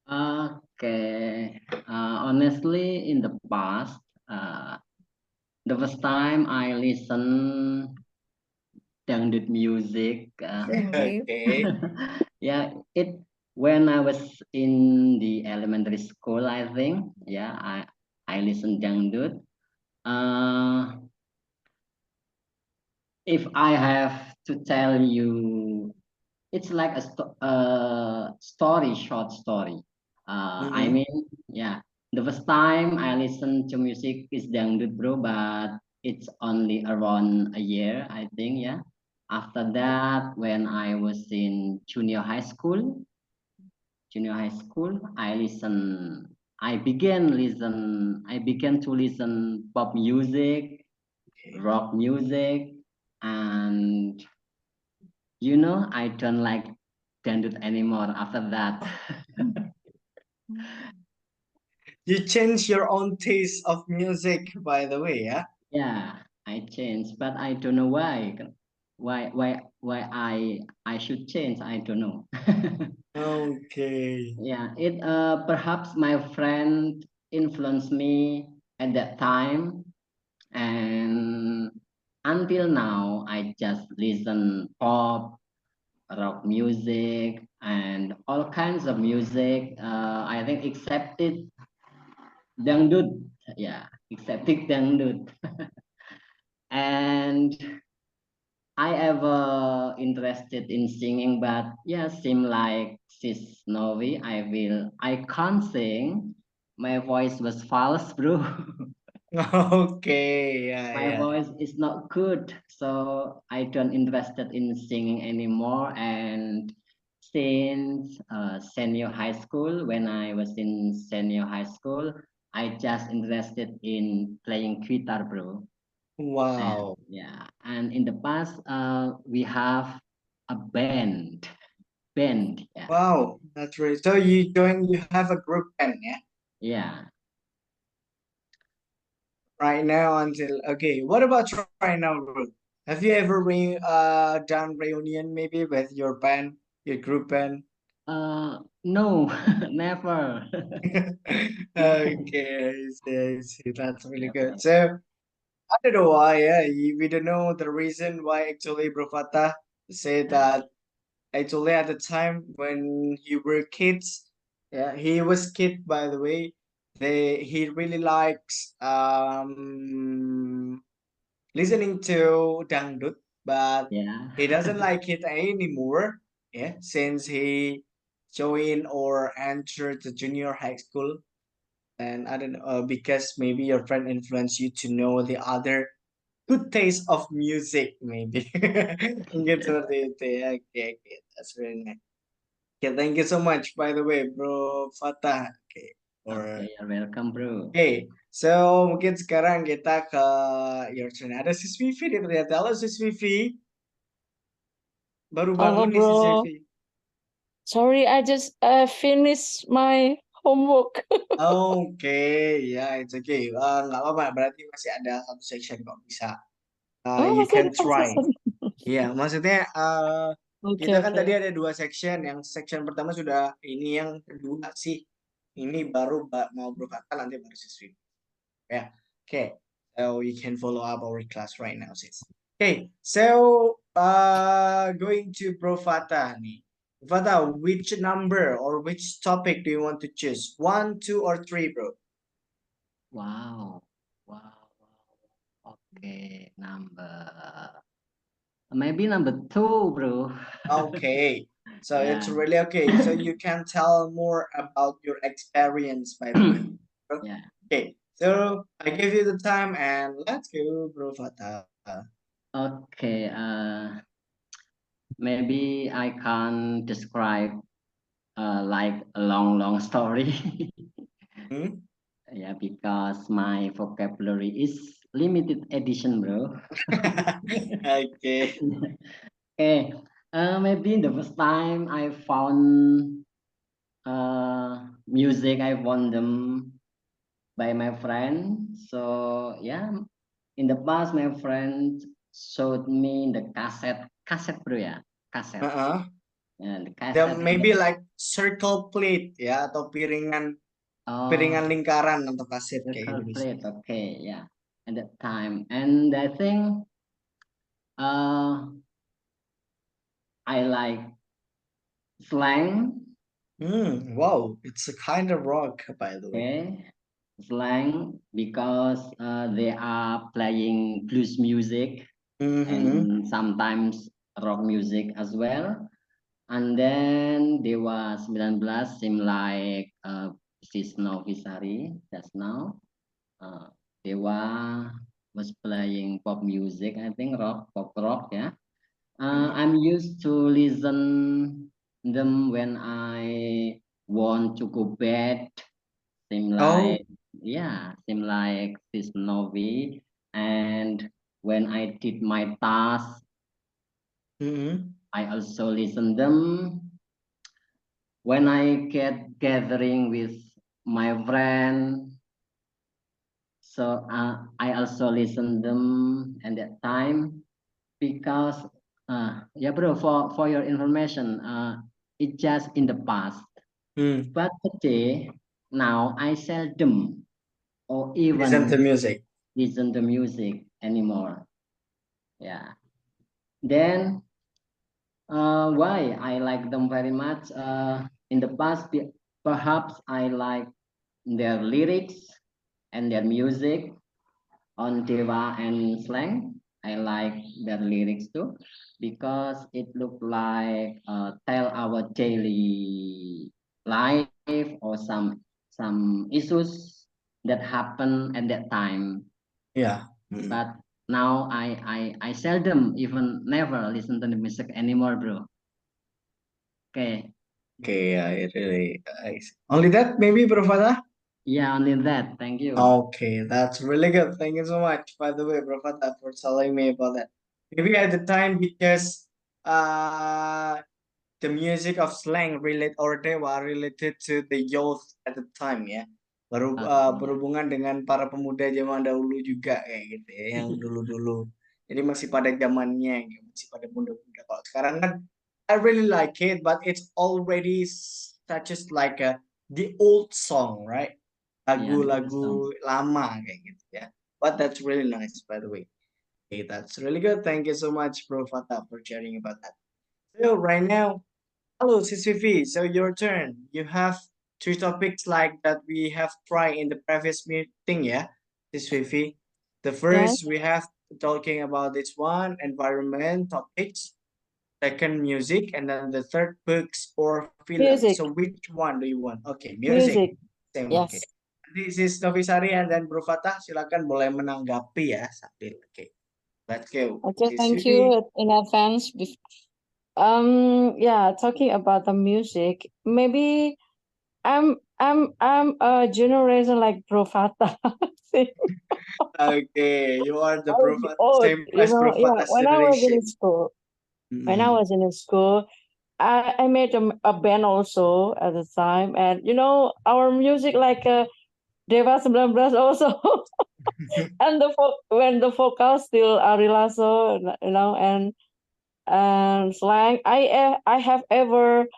Okay. Honestly, in the past, the first time I listen dangdut music, Dangdut. Okay. yeah, it when I was in the elementary school, I think, yeah, I listened dangdut. If I have to tell you, it's like a story, short story. I Mhm. mean, yeah, the first time I listened to music is dangdut, bro, but it's only around a year, I think, yeah. After that, when I was in junior high school, I began to listen pop music, rock music, and I don't like dangdut anymore after that. You change your own taste of music, by the way, yeah? Yeah, I changed, but I don't know why. Why I should change? I don't know. Okay. Yeah, it perhaps my friend influenced me at that time, and until now I just listen pop, rock music, and all kinds of music. I think except it dangdut, yeah, except it dangdut. And I ever interested in singing, but yeah, seem like Sis Novi, I can't sing. My voice was false, bro. Okay, yeah, My yeah. voice is not good, so I don't interested in singing anymore. And since senior high school, when I was in senior high school, I just interested in playing guitar, bro. And Wow. yeah, and in the past, we have a band, yeah, Wow, that's right. So you have a group band, yeah? yeah. Right now until okay. What about right now, Ruth? Have you ever done reunion maybe with your band, your group band? No, never. Okay, I see. That's really Never. good. So I don't know why, yeah. We don't know the reason why actually Bro Fatah said Yeah, that actually at the time when you were kids, yeah, he was kid by the way. He really likes listening to dangdut, but yeah. he doesn't like it anymore. Yeah, since he joined or entered the junior high school, and I don't know because maybe your friend influenced you to know the other good taste of music, maybe. Mungkin seperti itu ya. Okay, okay, that's very nice. Okay, thank you so much, by the way, Bro Fatah. Okay, or Okay, you're welcome, bro. okay, so mungkin sekarang kita ke your turn. Ada Sis Vivi nih ternyata. Halo Sis Vivi. Baru Halo bangun nih Sis bro, Vivi. sorry I just finished my homework. Oke, ya it's okay. Nggak apa-apa, berarti masih ada satu section kok bisa. Oh You masih ada can try. satu. Iya, maksudnya Oke kita kan oke. tadi ada dua section. Yang section pertama sudah ini, yang kedua sih ini baru mau berkata nanti baru Sis Vivi. Yeah. Okay. So you can follow up our class right now, sis. Okay. So going to Bro Fata nih. Fata, which number or which topic do you want to choose? 1, 2, or 3, bro? Wow, wow, wow. Okay, maybe number 2, bro. Okay. So it's Yeah, really okay. So you can tell more about your experience, by the way. bro. yeah. Okay. So I give you the time and let's go, Bro Fata. Okay, maybe I can describe like a long story. Hmm? Yeah, because my vocabulary is limited edition, bro. Okay. Okay, maybe the first time I found music, I found them by my friend. So yeah, in the past, my friend showed me the cassette, bro, ya, cassette. Uh-uh. And the The cassette. maybe like circle plate ya atau piringan Oh, lingkaran untuk kaset kayak circle gitu bisa. plate. Okay, yeah. At that time, and I think I like slang. Wow, it's a kind of rock by the way. Okay, slang because they are playing blues music Mm-hmm. and sometimes rock music as well. And then Dewa 19 seem like Sis Novisari just now. Dewa was playing pop music, I think pop rock, yeah. I'm used to listen them when I want to go bed. Seem Oh. like seem like this Novi. And when I did my task, Mm-hmm. I also listen them. When I get gathering with my friend, so I also listen them at that time because yeah, bro, for your information, it just in the past. But today, now I seldom or Listen to even music. listen to music anymore. Yeah. Then why I like them very much? In the past, perhaps I like their lyrics and their music on Dewa and Slang. I like their lyrics too because it looked like tell our daily life or some issues that happen at that time. Yeah. But now I seldom even never listen to the music anymore, bro. Okay, Okay, I really only that maybe Bro Fatah? yeah, only that. Thank you. Okay, that's really good. Thank you so much, by the way, Bro Fatah, for telling me about that. Maybe at the time because the music of slang relate or dewa related to the youth at the time ya. Berhubungan dengan para pemuda zaman dahulu juga kayak gitu ya, yang dulu-dulu. Jadi masih pada zamannya, gitu, masih pada muda-muda. Kalau sekarang kan I really like it, but it's already such as like the old song, right? Lagu-lagu lama kayak gitu ya. But that's really nice, by the way. Okay, that's really good. Thank you so much, Bro Fatah, for sharing about that. So right now, hello, Sis Fifi. So your turn. You have three topics like that we have tried in the previous meeting, yeah, Sis Fifi. The first we have talking about this one, environment topics. Second, music, and then the third, books or film. Music. So which one do you want? Okay, music. Music. Same, okay. Yes. This is Novisari and then Bro Fatah. Silakan boleh menanggapi ya sambil. Okay, let's go. Okay, Sis thank Fifi. you in advance. Yeah, talking about the music, maybe I'm a generation like Bro Fatah. Okay, you are the I Bro was Fatah, old, same as Bro yeah, Fatah's generation. when I was in school, I made a band also at the time, and our music like Dewa 19 also, and when the vocal still Ari Lasso, and slang. I have ever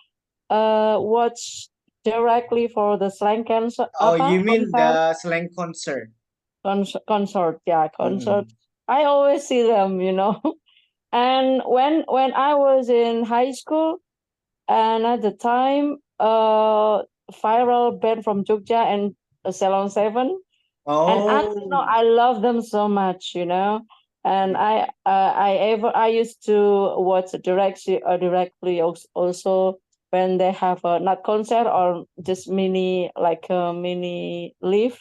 watched directly for the slang concert. Oh, you mean Concert? the slang concert? Concert, yeah, concert. I always see them, And when I was in high school, and at the time, viral band from Jogja and Salon 7, and until now, I love them so much, And I used to watch directly also when they have a not concert or just mini live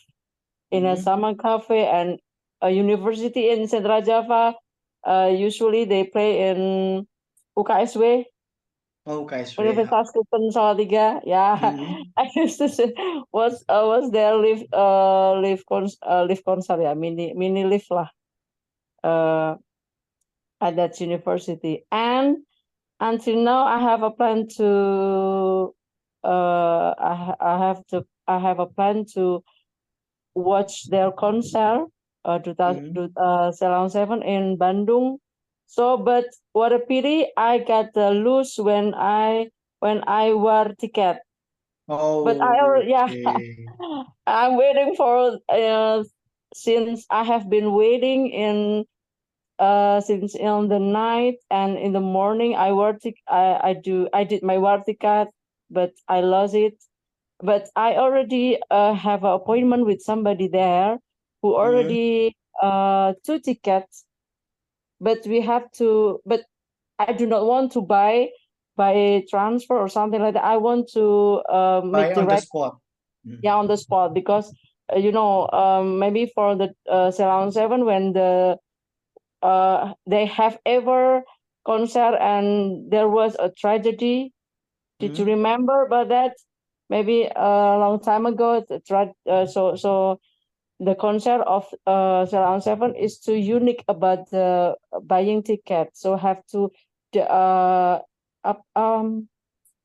in a summer cafe and a university in Central Java. Usually they play in UKSW, Oh, guys, Universitas Kristen Salatiga. Yeah, Mhm. I used to say, was there live concert, yeah, mini live lah. At that university, and until now I have a plan to I have a plan to watch their concert, Mhm. Ceylon 7 in Bandung. So, but what a pity, I got loose when I were ticket. But I Oh, already, yeah, okay. I'm waiting for since I have been waiting in since in the night and in the morning. I did my war ticket, but I lost it. But I already have an appointment with somebody there who Mhm. already two tickets. But we have to. But I do not want to buy by transfer or something like that. I want to make Buy on the direct, spot. yeah, on the spot, because maybe for the Ceylon 7, when they have ever concert and there was a tragedy. Did you Mhm. remember about that? Maybe a long time ago. So the concept of Ceylon 7 is too unique about the buying ticket. So have to the up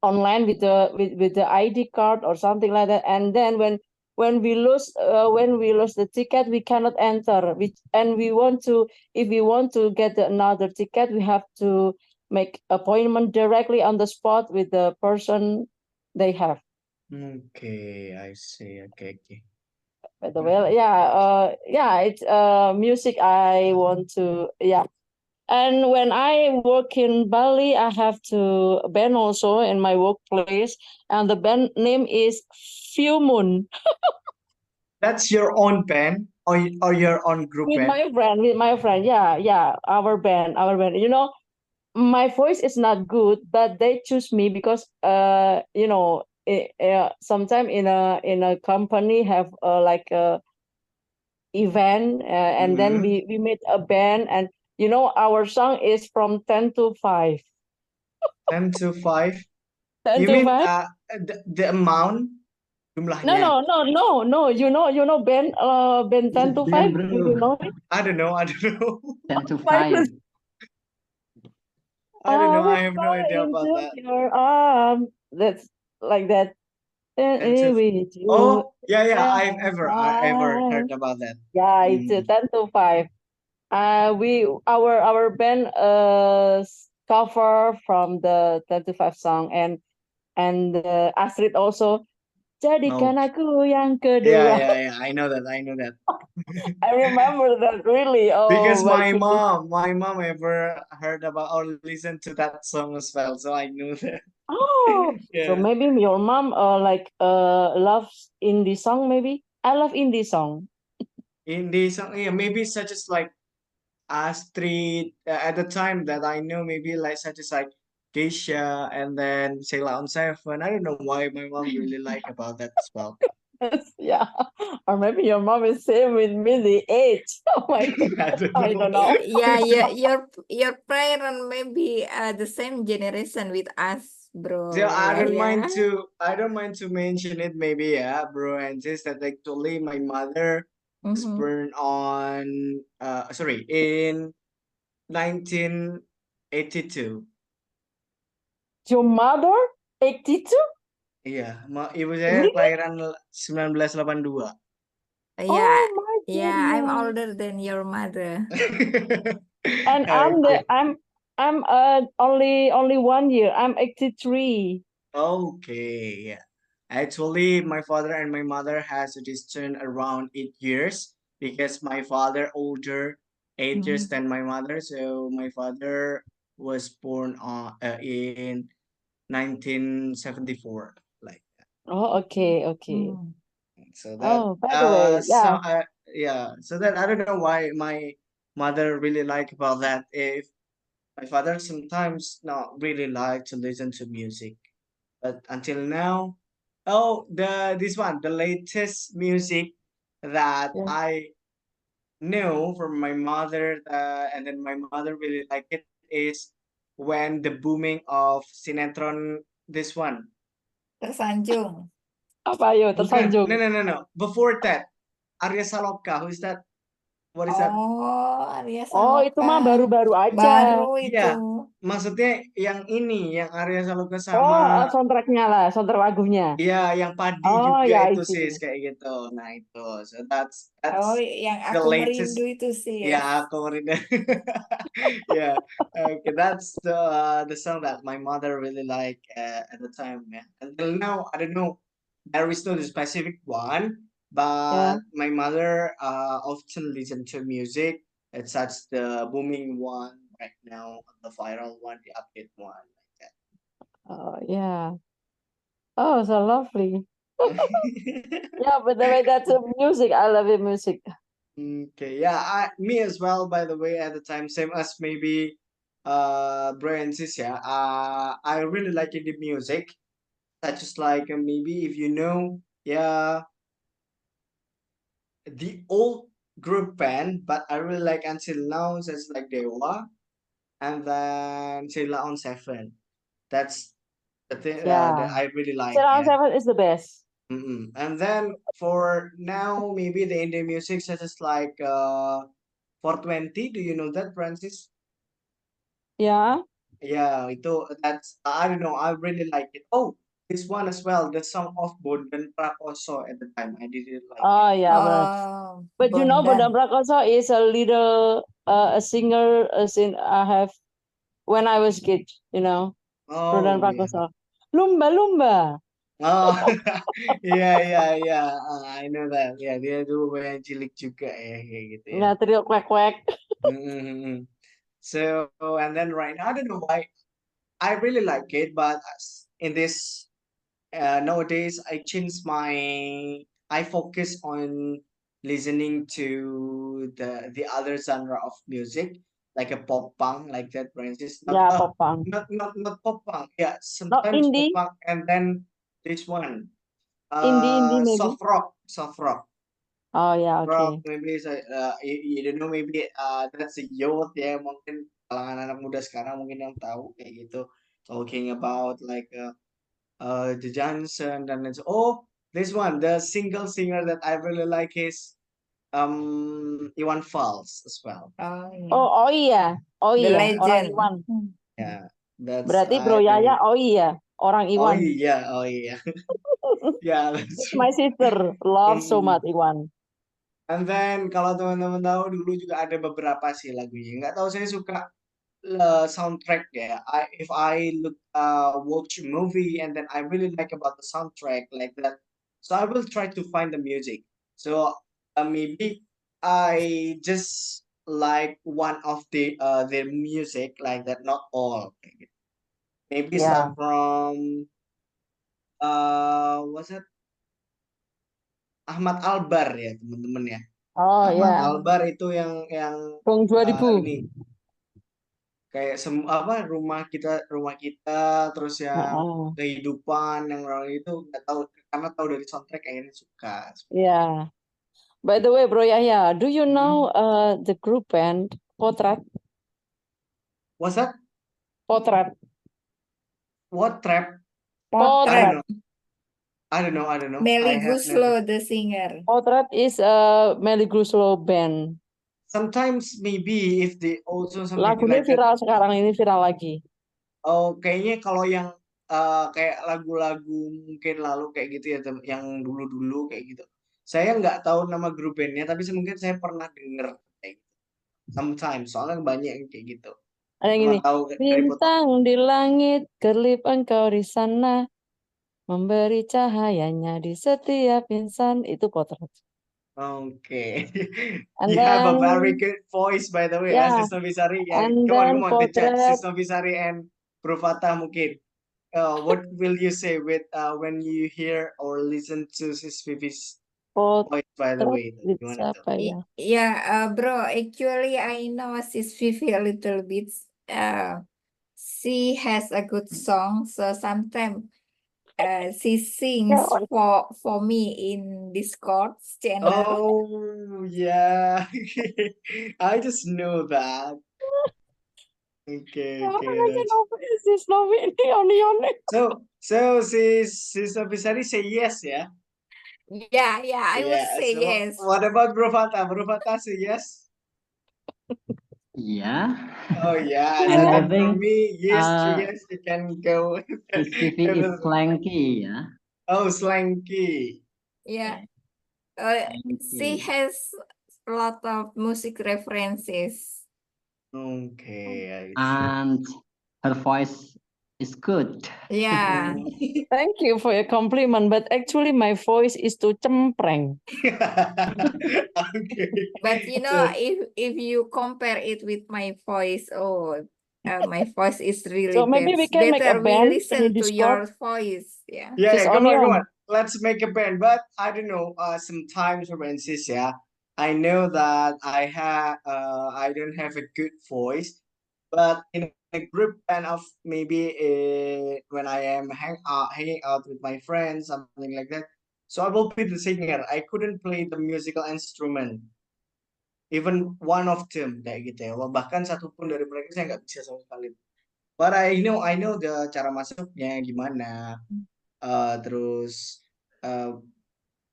online with the ID card or something like that. And then when we lose the ticket, we cannot enter. And we want to, if we want to get another ticket, we have to make appointment directly on the spot with the person they have. Okay, I see. Okay, okay. By the way, yeah, it's music I want to, yeah. And when I work in Bali, I have to band also in my workplace, and the band name is Few Moon. That's your own pen or your own group With pen? my friend, yeah, our band. My voice is not good, but they choose me because sometime in a company have like a event, and then Mm-hmm. we made a band, and our song is from 10 to 5. 10 to 5. 10 You to mean 5. the amount No, jumlahnya? no, no, no, no. Ben It's a 10 to 5. band, Do bro. you know it? I don't know. I don't know. 10 to My 5. I don't I know. will I have no fly idea about into that. your arm. That's like that. And to With you. oh yeah, yeah. And I ever heard about that. yeah, it's Mm. 10 to 5. Our band cover from the 10 to 5 song, and Astrid also, Oh jadikan aku yang yeah, kedua. yeah, yeah. I know that. I know that. I remember that really. Oh Because my goodness. my mom ever heard about or listened to that song as well, so I knew that. Oh, so Yeah. maybe your mom loves indie song. Maybe I love indie song. Indie song, yeah, maybe such as like Astrid at the time that I know, maybe like such as like Geisha and then Sailor on Seven. I don't know why my mom really like about that as well. Yeah, or maybe your mom is same with me the age. Oh my god, I don't I know. don't know. Yeah, yeah, your parent maybe the same generation with us, So bro. Yeah. I don't mind to mention it maybe, yeah, bro and sis, that actually my mother was Mm-hmm. born on sorry, in 1982. Your mother 82? Iya, ibu saya Really? kelahiran 1982. Yeah, Oh my yeah, I'm goodness. older than your mother. And Okay. I'm only 1 year. I'm 83. Okay, yeah. Actually, my father and my mother has a distance around 8 years because my father older 8 years Mm-hmm. than my mother. So my father was born in 1974, like Oh, okay, okay. Mm. so that Oh, by the way, yeah. yeah. So that I don't know why my mother really like about that. If my father sometimes not really like to listen to music, but until now, oh, the latest music that Yeah. I know from my mother, and then my mother really like it is when the booming of sinetron, this one. Tersanjung. Apa yo Bukan, tersanjung? no. Before that, Arya Saloka, who is that? What is that? Oh, Arya Oh, itu mah Saloka. baru-baru aja. Baru itu. Iya, maksudnya yang ini, yang Arya Saloka Oh, sama, soundtracknya lah, soundtrack lagunya. iya, yang Padi Oh, juga ya itu itu. sis kayak gitu. Nah itu, so that's Oh, that's yang the aku latest. merindu itu sih. Yeah, aku merindu. Yeah, okay, that's the song that my mother really like at the time. Yeah, until now, I don't know. There is no specific one, but my mother often listen to music. It's such the booming one right now, the viral one, the update one, like Oh, yeah. Oh, so lovely. that. Yeah, but the way that's music, I love it music. Okay, yeah, me as well, by the way, at the time, same as maybe Bro and Sis, yeah. I really like indie music, such as like maybe if you know, yeah, the old group band, but I really like until now, such like Dewa and then Sheila on Seven. That's the thing that Yeah. I really like, Ceylon yeah. 7 is the best. And then for now, maybe the indie music such as like 420. Do you know that, Francis? Yeah. Yeah, that's I don't know. I really like it. Oh, this one as well. The song of Bondan Prakoso at the time. I didn't like it. Oh, yeah, benar. Oh, But you know, Bondan Bondan. Prakoso is a little a singer as in I have when I was kid, you know. Bondan Oh yeah. Prakoso. Lumba lumba. Oh yeah. I know that. Yeah, dia dulu banyak cilik juga ya kayak gitu ya. Nggak teriak kwek kwek. Mhm. So and then right now I don't know why I really like it, but in this nowadays I focus on listening to the other genre of music like a pop punk like that, for instance. Ya, popang. Not pop punk, yeah, No, sometimes pop indie. punk, and then this one Indie maybe. soft rock. Oh, yeah, Rock, okay. maybe you don't know, maybe that's a youth ya, mungkin kalangan anak muda sekarang mungkin yang tahu kayak gitu, talking about like the Johnson, and it's this one, the single singer that I really like is Iwan Fals as well. Oh, iya. Oh iya. Oh The iya, orang legend. Iwan. Yeah, that's Berarti I Bro really. Yaya, oh iya, orang Oh Iwan. iya, yeah, that's It's true. my sister, love so Mm. much Iwan. And then kalau teman-teman tahu dulu juga ada beberapa sih lagunya. Nggak tahu, saya suka soundtrack ya. If I watch a movie and then I really like about the soundtrack like that, so I will try to find the music. So maybe I just like one of their music like that, not all. Maybe Ya. start from what's that? Ahmad Albar ya teman-teman ya. Oh Ahmad ya. Albar itu yang Tahun 2000. ini kayak rumah kita terus yang Heeh. kehidupan yang orang itu nggak tahu, karena tahu dari soundtrack akhirnya suka. Yeah. By the way, Bro Yahya, do you Hmm. know the group band Potret? What's that? Potret. What trap? I Potret. don't know. I don't know. Melly I have Guslo, the singer. Potret is a Melly Guslo band. Sometimes maybe if they also maybe Lagunya like that. viral sekarang ini, viral lagi. Oh, kayaknya kalau yang kayak lagu-lagu mungkin lalu kayak gitu ya, yang dulu-dulu kayak gitu. Saya nggak tahu nama grup bandnya, tapi mungkin saya pernah denger kayak gitu. Sometimes, soalnya banyak yang kayak gitu. Ada yang Cuma gini, tahu dari foto. bintang di langit, kerlip engkau di sana, memberi cahayanya di setiap insan. Itu Potret. Okay. And You have a then, very good voice, by the way, yeah, Sis Novisari. Yeah, and come then on, the chat. Potret, Sis Novisari and Bro Fatah mungkin. What will you say with when you hear or listen to Sis Vivi's voice, by the Potret way? with Gimana tuh? siapa ya? Yeah, bro, actually I know Sis Vivi a little bit. She has a good song, so sometimes she sings for me in Discord channel. Oh, yeah. I just know that. Okay, Orang okay, aja that's Novi, sis Novi ini Onion. so sis Abisari say yes, yeah? Yeah, I would Yeah. say So yes. what about Bro Fata? Bro Fata say yes? Yeah. Oh yeah, And so I then for think me, yes to uh, yes, you can go. his CV is slanky, yeah. Oh, slanky. Yeah. She Slanky. has a lot of music references. Okay, I see. And her voice is good. Yeah. Thank you for your compliment, but actually my voice is to cempreng. Okay. But you know, So, if you compare it with my voice, my voice is really So maybe we can make a better. We band in listen to Discord. your voice. Yeah. yeah, Sis come on, come Onion. on. Let's make a band. But I don't know. Sometimes, for instance, yeah, I know that I don't have a good voice, but in a group band of maybe when I am hanging out with my friends, something like that. So I will be the singer. I couldn't play the musical instrument. Even one of them kayak gitu ya. Bahkan satu pun dari mereka saya nggak bisa sama sekali. But I know the cara masuknya gimana. Terus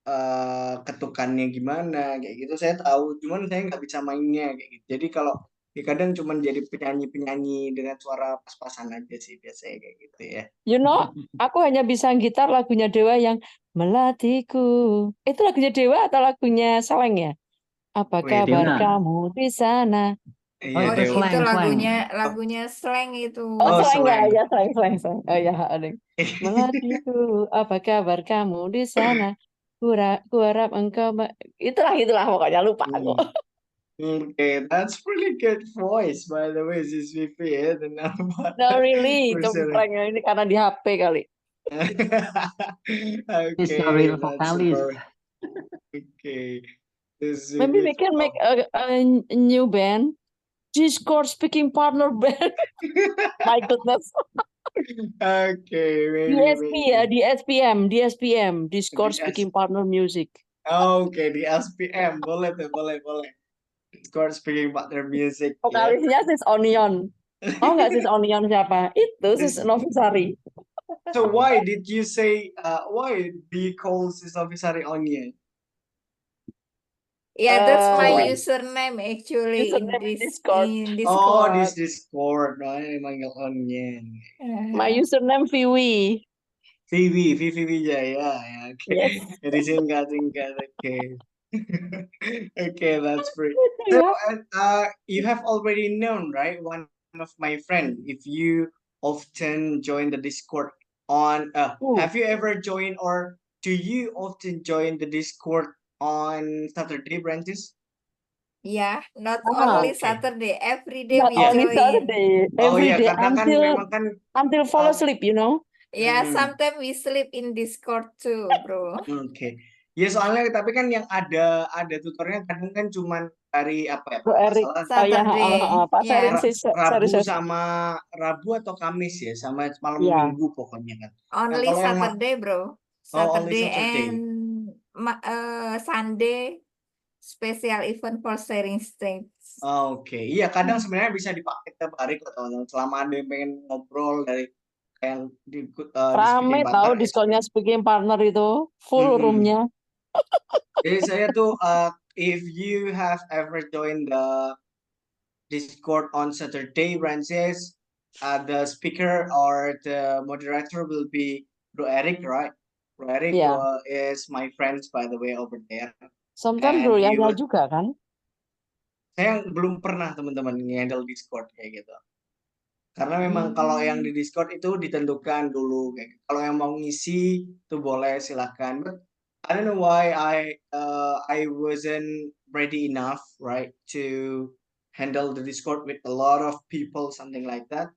eh ketukannya gimana kayak gitu saya tahu. Cuman saya nggak bisa mainnya kayak gitu. Jadi kalau kadang cuman jadi penyanyi-penyanyi dengan suara pas-pasan aja sih biasanya kayak gitu ya. You know, aku hanya bisa gitar lagunya Dewa yang Melatiku. Itu lagunya Dewa atau lagunya Seleng ya? Apa Wih, kabar Dewa. kamu di sana? Oh, iya Oh, itu Dewa. itu slang. lagunya slang itu. Oh, Oh, Seleng ya, slang. ya Seleng. Oh ya, ada. Melatiku, apa kabar kamu di sana? Kuharap engkau itulah pokoknya lupa aku. Okay, that's pretty good voice by the way, Sis Vivi ya. No really, Personally. cempreng ini karena di HP kali. He's a Okay, real that's vocalist. super. Okay. This Maybe is we can make a new band. Discord speaking partner band. My goodness. okay, DSP ya, maybe. DSPM, Discord Di speaking partner music. Okay, di SPM boleh tuh, boleh. Discord speaking partner music ya. Vokalisnya Sis Onion. Oh nggak Sis Onion siapa? Itu Sis This- Novisari. So why did you say why do you call Sis Officeri Onion? Yeah, that's my Uh, username actually in Username in this Discord. Oh, Discord. this Discord. Oh, ini manggil Onion. My username Viwi. Vivi Wijaya. Ya, oke. Yes. Jadi singkat. Oke. Okay, that's pretty. Gitu So, ya. you have already known, right? One of my friend, if you often join the Discord have you ever joined or do you often join the Discord on Saturday branches? Yeah, not Ah, only Okay. Saturday, every day Not we only join. Saturday, Oh every iya, day karena kan memang kan until fall uh, asleep, you know. Yeah, hmm, sometimes we sleep in Discord too, bro. oke. Ya soalnya tapi kan yang ada tutornya kadang kan cuman dari apa ya? Bro Kalau nggak Eric. salah Oh ya, Saturday. Pak Yeah. sharing sih, Rabu sorry. sama Rabu atau Kamis ya, sama malam Iya. Minggu pokoknya kan. Only kalau yang Saturday, bro. only Saturday Saturday. and Sunday special event for sharing states. Oke, iya kadang sebenarnya bisa dipakai tiap hari kok teman-teman. Selama ada yang pengen ngobrol dari kayak di Rame speaking tahu partner. diskonnya speaking partner itu full roomnya. Jadi saya tuh if you have ever joined the Discord on Saturday branches, the speaker or the moderator will be Bro Eric, right? Bro Eric Yeah. is my friends by the way over there. Sometimes And Bro he Yahya would- juga kan? Saya belum pernah teman-teman nge-handle Discord kayak gitu. Karena memang kalau yang di Discord itu ditentukan dulu kayak gitu. Kalau yang mau ngisi itu boleh silakan. But I don't know why I wasn't ready enough, right, to handle the Discord with a lot of people, something like that.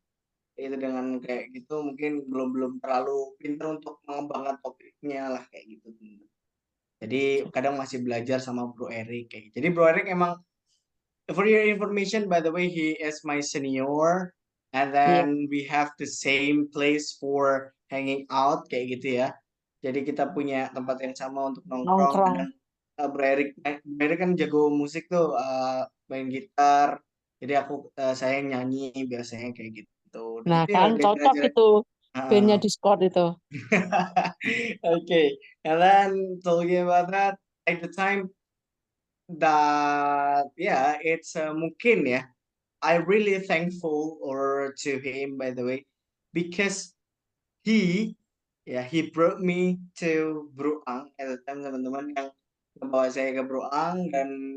Itu dengan kayak gitu mungkin belum terlalu pintar untuk mengembangkan topiknya lah kayak gitu. Jadi kadang masih belajar sama Bro Eric kayak gitu. Jadi Bro Eric emang for your information, by the way, he is my senior, and then we have the same place for hanging out kayak gitu ya. Jadi kita punya tempat yang sama untuk nongkrong. Nongkrong. Kadang Bro Eric kan jago musik tuh, main gitar, Jadi saya yang nyanyi biasanya kayak gitu. Dan Nah itu ya kan cocok diajarin. itu bandnya Heeh. Discord itu. Okay, and then talking about that, at the time that yeah, it's mungkin ya, I really thankful or to him by the way, because he he brought me to Bruang at the time, teman-teman, yang ngebawa saya ke Bruang dan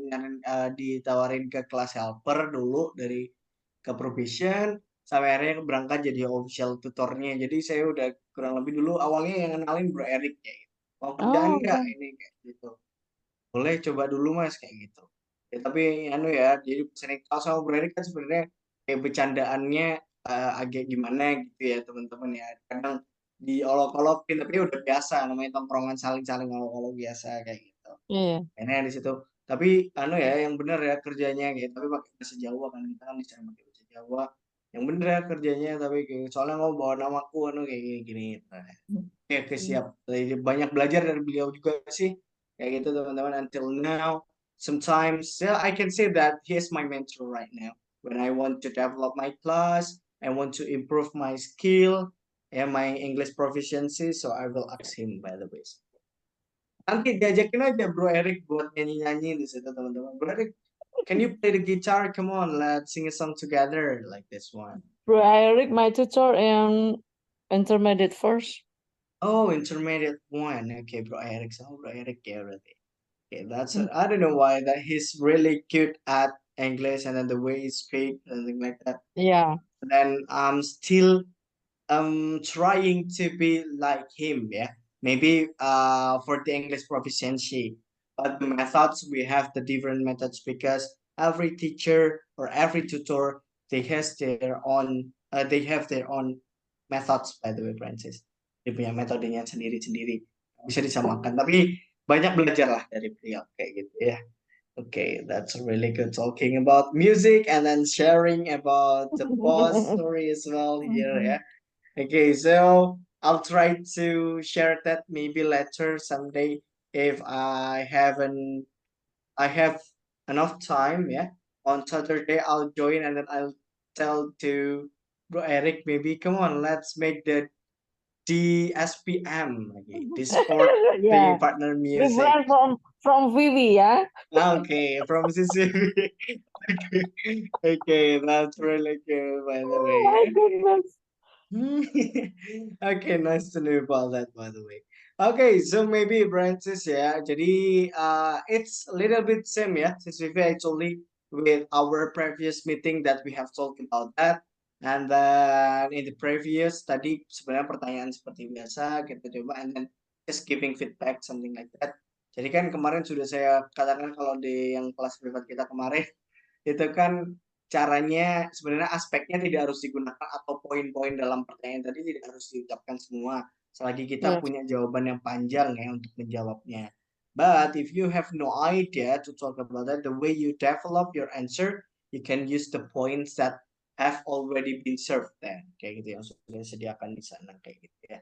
ditawarin ke kelas helper dulu dari ke probation sampai akhirnya berangkat jadi official tutornya. Jadi saya udah kurang lebih dulu awalnya yang kenalin Bro Erik kayak gitu. Mau kerjaan nggak Oh, ini kayak gitu. Boleh coba dulu Mas kayak gitu. Ya, tapi anu ya, jadi sering kalau sama Bro Erik kan sebenarnya kayak bercandaannya agak gimana gitu ya teman-teman ya. Kadang diolok-olokin tapi udah biasa namanya tongkrongan saling-saling olok-olok biasa kayak gitu. iya. Enak di situ. Tapi anu ya yang bener ya kerjanya gitu. Tapi pakai bahasa Jawa kan kita kan bisa pakai bahasa Jawa. Yang bener ya kerjanya tapi soalnya mau bawa namaku anu kayak gini-gini. Nah, oke siap. Jadi banyak belajar dari beliau juga sih. Kayak gitu teman-teman until now. Sometimes yeah, I can say that he is my mentor right now. When I want to develop my class, I want to improve my skill and my English proficiency, so I will ask him by the way. Nanti diajakin aja Bro Erik buat nyanyi-nyanyi di situ teman-teman. Bro Erik, can you play the guitar? Come on, let's sing a song together like this one. Bro Eric, my tutor in intermediate first. Oh, intermediate one. Okay, Bro Erik. So Bro Erik ya berarti. Okay, I don't know why that he's really cute at English and then the way he speak and things like that. Yeah. And then I'm still trying to be like him, yeah. Maybe for the English proficiency, but the methods we have the different methods because every teacher or every tutor they have their own methods by the way, Francis. Dia punya metodenya sendiri-sendiri. Bisa disamakan, tapi banyak belajar lah dari beliau kayak gitu ya. Okay, that's really good talking about music and then sharing about the boss story as well here, yeah. Okay, so I'll try to share that maybe later someday if I have enough time, yeah. On Saturday I'll join and then I'll tell to Bro Eric maybe come on, let's make the DSPM okay, Discord Yeah. paying partner music. Different from Vivi, yeah. Okay, from CCP. Okay, that's really good by the Oh way. my Yeah. goodness. Okay, nice to know about that by the way. Okay, so maybe branches ya. Jadi it's a little bit same ya, since we actually with our previous meeting that we have talked about that. And then in the previous tadi sebenarnya pertanyaan seperti biasa kita coba and then just giving feedback something like that. Jadi kan kemarin sudah saya katakan kalau di yang kelas privat kita kemarin itu kan caranya sebenarnya aspeknya tidak harus digunakan atau poin-poin dalam pertanyaan tadi tidak harus diucapkan semua selagi kita Yes. punya jawaban yang panjang ya untuk menjawabnya. But if you have no idea to talk about that, the way you develop your answer, you can use the points that have already been served there. Kayak gitu yang sudah disediakan di sana kayak gitu ya.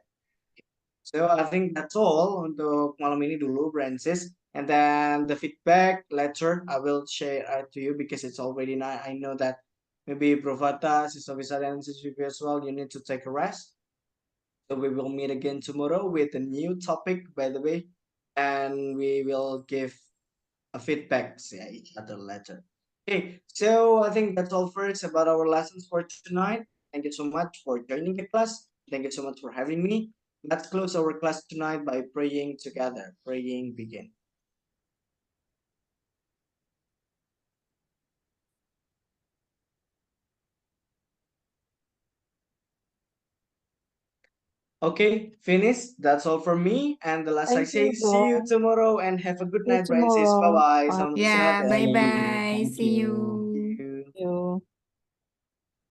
So I think that's all untuk malam ini dulu, Francis. And then the feedback later I will share to you because it's already night. I know that maybe Provata, Sister Visada, and Sister Vivi as well, you need to take a rest. So we will meet again tomorrow with a new topic, by the way, and we will give a feedback each other later. Okay, so I think that's all first about our lessons for tonight. Thank you so much for joining the class. Thank you so much for having me. Let's close our class tonight by praying together. Praying begin. Okay, finish. That's all from me. And the last I Thank say, you, see you Bro. tomorrow and have a good See you night, Francis. tomorrow. Bye-bye. Bye. Salam Yeah, istirahat ya. bye-bye. Thank See you. you.